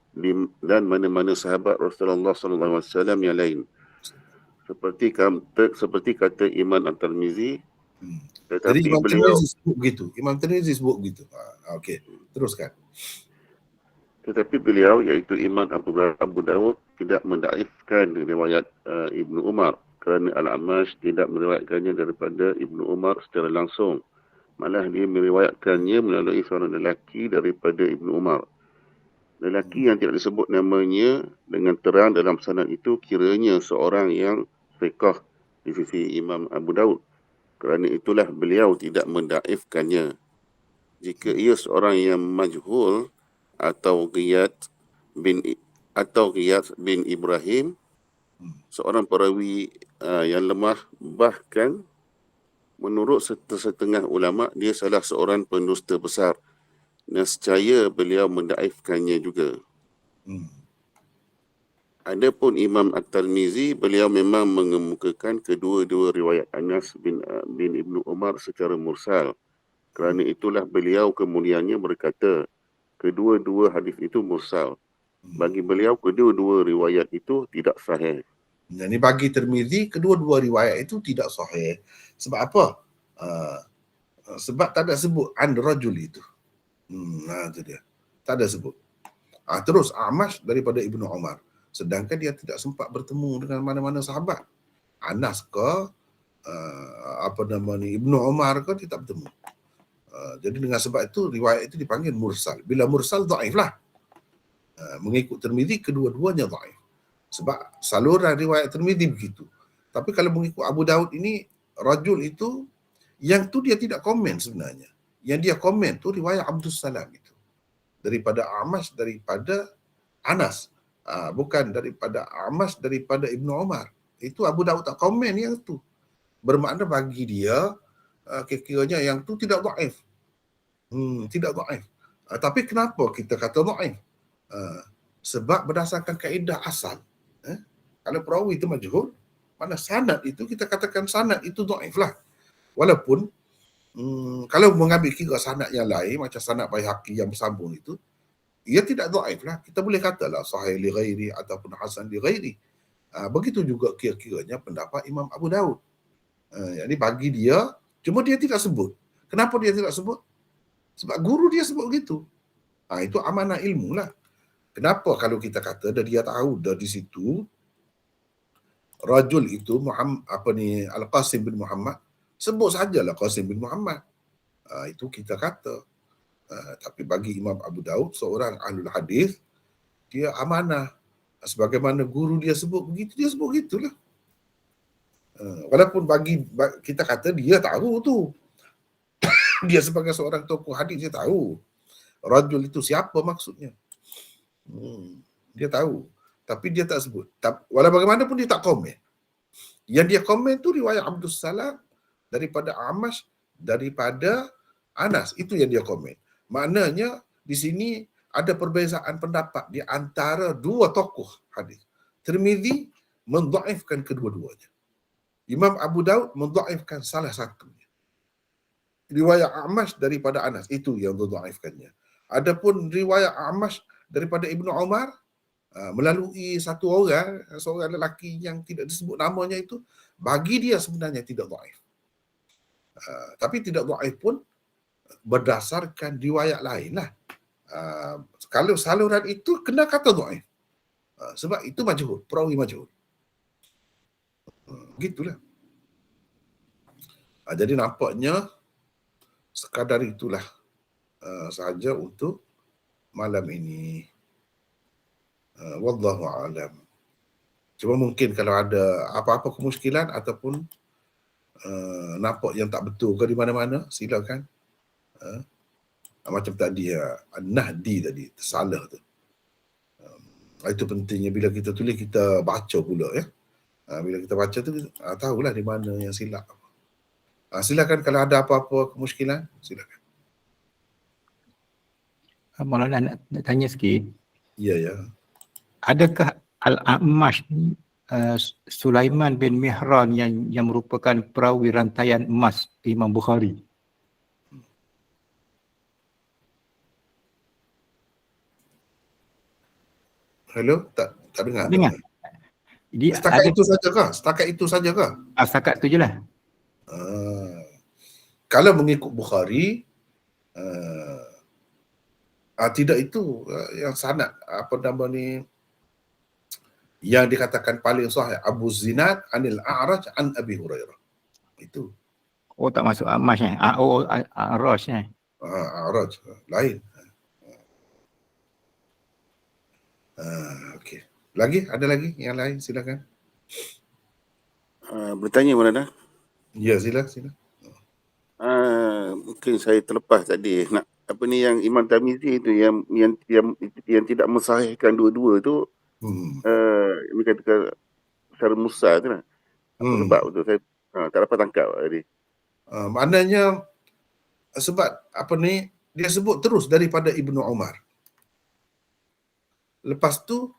dan mana-mana sahabat Rasulullah SAW yang lain. Seperti kata Imam At-Tirmizi, Jadi tetapi Imam beliau Tirmizi sebut begitu. Imam Tirmizi sebut begitu. Okey, teruskan. Tetapi beliau iaitu Imam Abu Dawud tidak mendaifkan riwayat Ibnu Umar kerana Al-A'mash tidak meriwayatkannya daripada Ibnu Umar secara langsung. Malah dia meriwayatkannya melalui seorang lelaki daripada Ibnu Umar. Lelaki yang tidak disebut namanya dengan terang dalam sanad itu kiranya seorang yang fiqh di sisi Imam Abu Dawud. Kerana itulah beliau tidak mendaifkannya. Jika ia seorang yang majhul atau Qiyas bin Ibrahim, seorang perawi yang lemah, bahkan menurut setengah ulama dia salah seorang pendusta besar. Nescaya beliau mendaifkannya juga. Adapun Imam At-Tirmizi, beliau memang mengemukakan kedua-dua riwayat Anas bin Ibnu Umar secara mursal. Kerana itulah beliau kemudiannya berkata, kedua-dua hadis itu mursal. Bagi beliau, kedua-dua riwayat itu tidak sahih. Jadi bagi Tirmizi, kedua-dua riwayat itu tidak sahih. Sebab apa? Sebab tak ada sebut an rajul itu. Itu dia. Tak ada sebut. Terus A'mash daripada Ibnu Umar. Sedangkan dia tidak sempat bertemu dengan mana-mana sahabat. Anas ke, Ibnu Umar ke, dia tak bertemu. Jadi dengan sebab itu riwayat itu dipanggil mursal. Bila mursal dhaif lah. Mengikut Tirmizi kedua-duanya dhaif. Sebab saluran riwayat Tirmizi begitu. Tapi kalau mengikut Abu Daud ini, rajul itu yang tu dia tidak komen sebenarnya. Yang dia komen tu riwayat Abdul Salam itu. Daripada A'mash daripada Anas. Bukan daripada A'mash daripada Ibnu Umar. Itu Abu Daud tak komen yang tu. Bermakna bagi dia kira-kiranya yang tu tidak dhaif. Tidak dhaif. Tapi kenapa kita kata dhaif? Sebab berdasarkan kaedah asal. Kalau perawi itu majhul, mana sanad itu kita katakan sanad itu dhaif lah. Walaupun kalau mengambil kira sanad yang lain macam sanad Baihaqi yang bersambung itu, ia tidak dhaif lah. Kita boleh katalah sahih li ghairi ataupun hasan li ghairi. Begitu juga kira-kiranya pendapat Imam Abu Daud. Jadi bagi dia, cuma dia tidak sebut. Kenapa dia tidak sebut? Sebab guru dia sebut begitu. Itu amanah ilmu lah. Kenapa kalau kita kata dia tahu dah di situ rajul itu Al-Qasim bin Muhammad, sebut sajalah Qasim bin Muhammad. Itu kita kata. Tapi bagi Imam Abu Daud, seorang ahlul hadis, dia amanah. Sebagaimana guru dia sebut begitu, dia sebut begitulah. Walaupun bagi kita kata dia tahu tu. Dia sebagai seorang tokoh hadis, dia tahu rajul itu siapa maksudnya. Dia tahu. Tapi dia tak sebut. Walau bagaimanapun dia tak komen. Yang dia komen tu riwayat Abdul Salam daripada A'mash daripada Anas. Itu yang dia komen. Maknanya di sini ada perbezaan pendapat di antara dua tokoh hadis. Tirmizi mendhaifkan kedua-duanya. Imam Abu Daud mendhaifkan salah satunya. Riwayat A'mash daripada Anas, itu yang mendhaifkannya. Adapun riwayat A'mash daripada Ibnu Umar melalui seorang lelaki yang tidak disebut namanya itu, bagi dia sebenarnya tidak dhaif. Tapi tidak dhaif pun berdasarkan riwayat lain lah. Kalau saluran itu kena kata dhaif. Sebab itu majhul, perawi majhul. Gitulah. Jadi nampaknya sekadar itulah sahaja untuk malam ini. Wallahu a'lam. Cuma mungkin kalau ada apa-apa kemusykilan ataupun nampak yang tak betul ke di mana-mana, silakan. Macam tadi Nahdi tadi tersalah tu. Itu pentingnya bila kita tulis, kita baca pula ya. Bila kita baca tu tahulah di mana yang silap. Silakan kalau ada apa-apa kemusykilan, silakan. Maulana nak tanya sikit. Ya, ya. Adakah Al-A'mash ni Sulaiman bin Mihran yang merupakan perawi rantaian emas Imam Bukhari? Hello, tak dengar. Dengar. Dia Setakat ada, itu sajakah? Setakat itu sajakah? setakat tu je lah. Kalau mengikut Bukhari, tidak itu yang sanad apa nama ni yang dikatakan paling sahih, Abu Zinad anil A'raj an Abi Hurairah. Itu. Oh, tak masuk A'mash eh. A'raj eh. A'raj lain. Okey. Lagi? Ada lagi yang lain? Silakan. Bertanya Maulana. Ya, silakan. Mungkin saya terlepas tadi nak apa ni yang Imam Tirmizi tu yang tidak mensahihkan dua-dua tu ini katakan secara musa tu lah. Apa sebab tu saya tak dapat tangkap tadi. Maknanya sebab apa ni dia sebut terus daripada Ibnu Umar. Lepas tu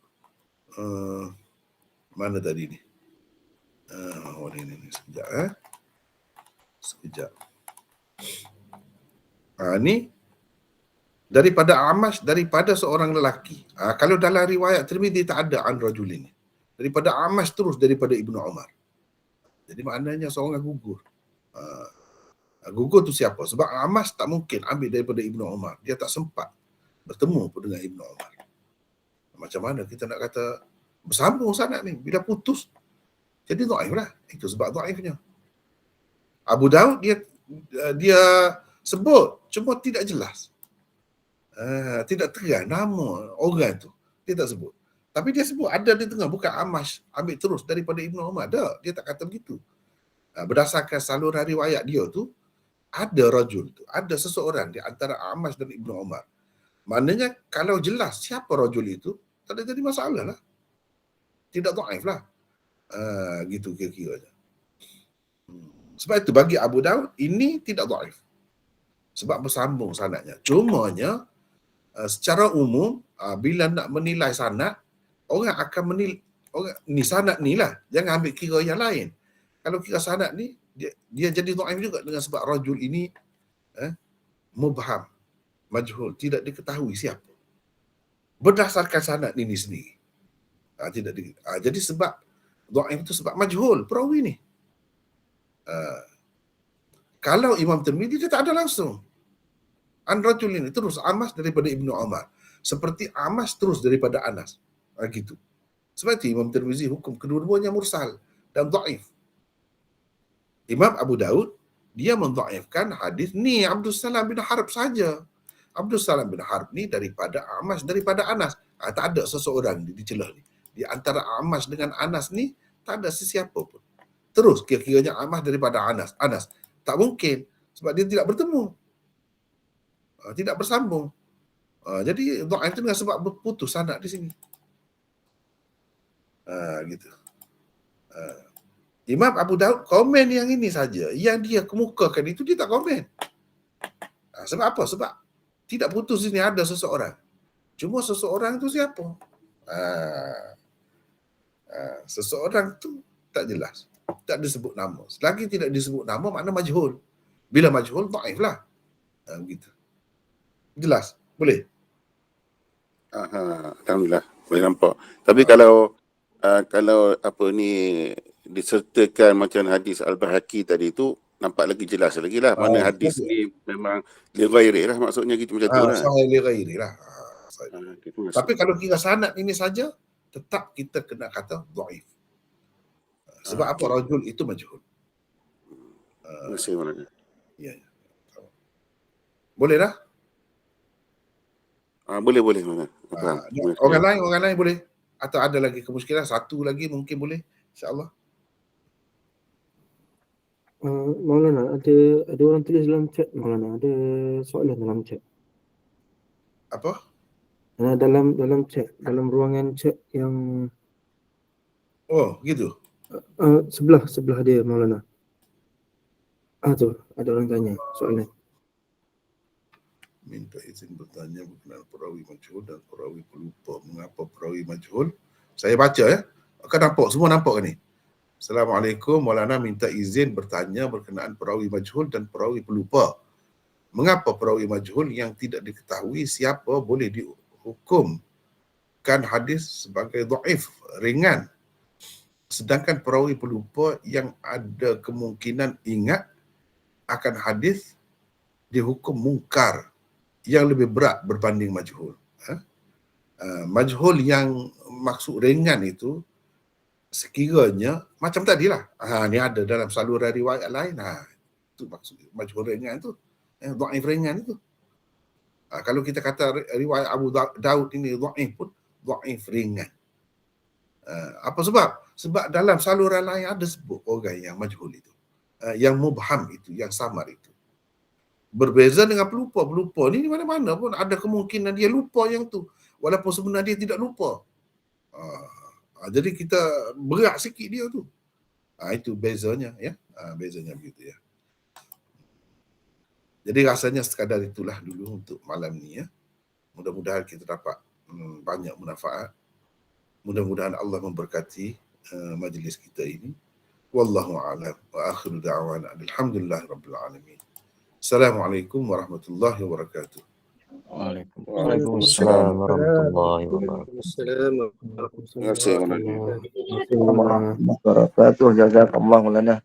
mana tadi ni? Ini sekejap Sekejap. Ni daripada Amash, daripada seorang lelaki. Kalau dalam riwayat Tirmizi tak ada an rajulin. Daripada Amash terus daripada Ibnu Umar. Jadi maknanya seorang gugur. Gugur tu siapa? Sebab Amash tak mungkin ambil daripada Ibnu Umar. Dia tak sempat bertemu pun dengan Ibnu Umar. Macam mana kita nak kata bersambung sanad ni? Bila putus, jadi dhaif lah. Itu sebab dhaifnya. Abu Daud dia sebut, cuma tidak jelas. Tidak terang nama orang tu. Dia tak sebut. Tapi dia sebut ada di tengah, bukan Amash ambil terus daripada Ibnu Umar. Tak, dia tak kata begitu. Berdasarkan saluran riwayat dia tu, ada rajul tu, ada seseorang di antara Amash dan Ibnu Umar. Maknanya kalau jelas siapa rajul itu, tak ada jadi masalah lah. Tidak dhaif lah. Gitu kira-kira. Sebab itu bagi Abu Daud ini tidak dhaif. Sebab bersambung sanadnya. Cumanya secara umum bila nak menilai sanad, orang akan menilai ni sanad ni lah. Jangan ambil kira yang lain. Kalau kira sanad ni dia jadi dhaif juga dengan sebab rajul ini mubham, majhul, tidak diketahui siapa. Berdasarkan sanad ini sendiri. Jadi sebab dhaif itu sebab majhul perawi ni. Kalau Imam Tirmizi dia tak ada langsung. An rajul ini terus Amash daripada Ibnu Umar. Seperti Amash terus daripada Anas. Gitu. Sebab itu Imam Tirmizi hukum kedua-duanya mursal dan dhaif. Imam Abu Daud dia mendhaifkan hadis ni Abdus Salam bin Harb saja. Abdus Salam bin Harb ni daripada Amash daripada Anas. Tak ada seseorang di celah ni. Di antara Amash dengan Anas ni tak ada sesiapa pun. Terus kira-kiranya Amash daripada Anas. Tak mungkin sebab dia tidak bertemu. Tidak bersambung. Jadi dhaif itu dengan sebab berputus sanad di sini. Gitu. Imam Abu Daud komen yang ini saja. Yang dia kemukakan itu dia tak komen. Sebab apa? Sebab tidak putus ini ada seseorang. Cuma seseorang itu siapa? Seseorang itu tak jelas. Tak disebut nama. Selagi tidak disebut nama makna majhul. Bila majhul dhaif lah. Begitu. Jelas? Boleh? Alhamdulillah. Boleh nampak. Tapi kalau apa ni disertakan macam hadis Al-Bahaqi tadi tu, nampak lagi jelas lagi lah. Mana hadis ni memang li ghairi lah maksudnya gitu macam tu lah. Sahih li ghairi lah. Tapi kalau kira sanad ini saja, tetap kita kena kata dhaif. Sebab apa? Rajul itu majhul. Terima kasih Maulana. Ya. Boleh dah? Boleh Maulana. Orang lain boleh? Atau ada lagi kemusykilan? Satu lagi mungkin boleh? InsyaAllah. Maulana, ada orang tulis dalam chat Maulana, ada soalan dalam chat. Apa? Dalam chat, dalam ruangan chat yang Oh, gitu. sebelah dia Maulana. Tu ada orang tanya soalan. Minta izin bertanya berkenaan perawi majhul dan perawi pelupa. Mengapa perawi majhul? Saya baca ya. Kan nampak, semua nampak kan ni? Assalamualaikum, Maulana minta izin bertanya berkenaan perawi majhul dan perawi pelupa. Mengapa perawi majhul yang tidak diketahui siapa boleh dihukumkan hadis sebagai dhaif, ringan? Sedangkan perawi pelupa yang ada kemungkinan ingat akan hadis dihukum mungkar yang lebih berat berbanding majhul. Majhul yang maksud ringan itu sekiranya macam tadilah. Ni ada dalam saluran riwayat lain. Itu maksud majhul ringan tu. Dhaif ringan itu. Kalau kita kata riwayat Abu Daud ini dhaif pun dhaif ringan. Apa sebab? Sebab dalam saluran lain ada sebut orang yang majhul itu. Yang mubham itu, yang samar itu. Berbeza dengan pelupa. Pelupa ni di mana-mana pun ada kemungkinan dia lupa yang tu. Walaupun sebenarnya dia tidak lupa. Jadi kita berat sikit dia tu. Itu bezanya ya. Bezanya begitu ya. Jadi rasanya sekadar itulah dulu untuk malam ni ya. Mudah-mudahan kita dapat banyak manfaat. Mudah-mudahan Allah memberkati majlis kita ini. Wallahu a'lam wa akhiru da'wana alhamdulillahirabbil alamin. Assalamualaikum warahmatullahi wabarakatuh. Waalaikumsalam warahmatullahi wabarakatuh. Assalamualaikum Terima kasih. Warahmatullahi wabarakatuh. Jazakallah Maulana.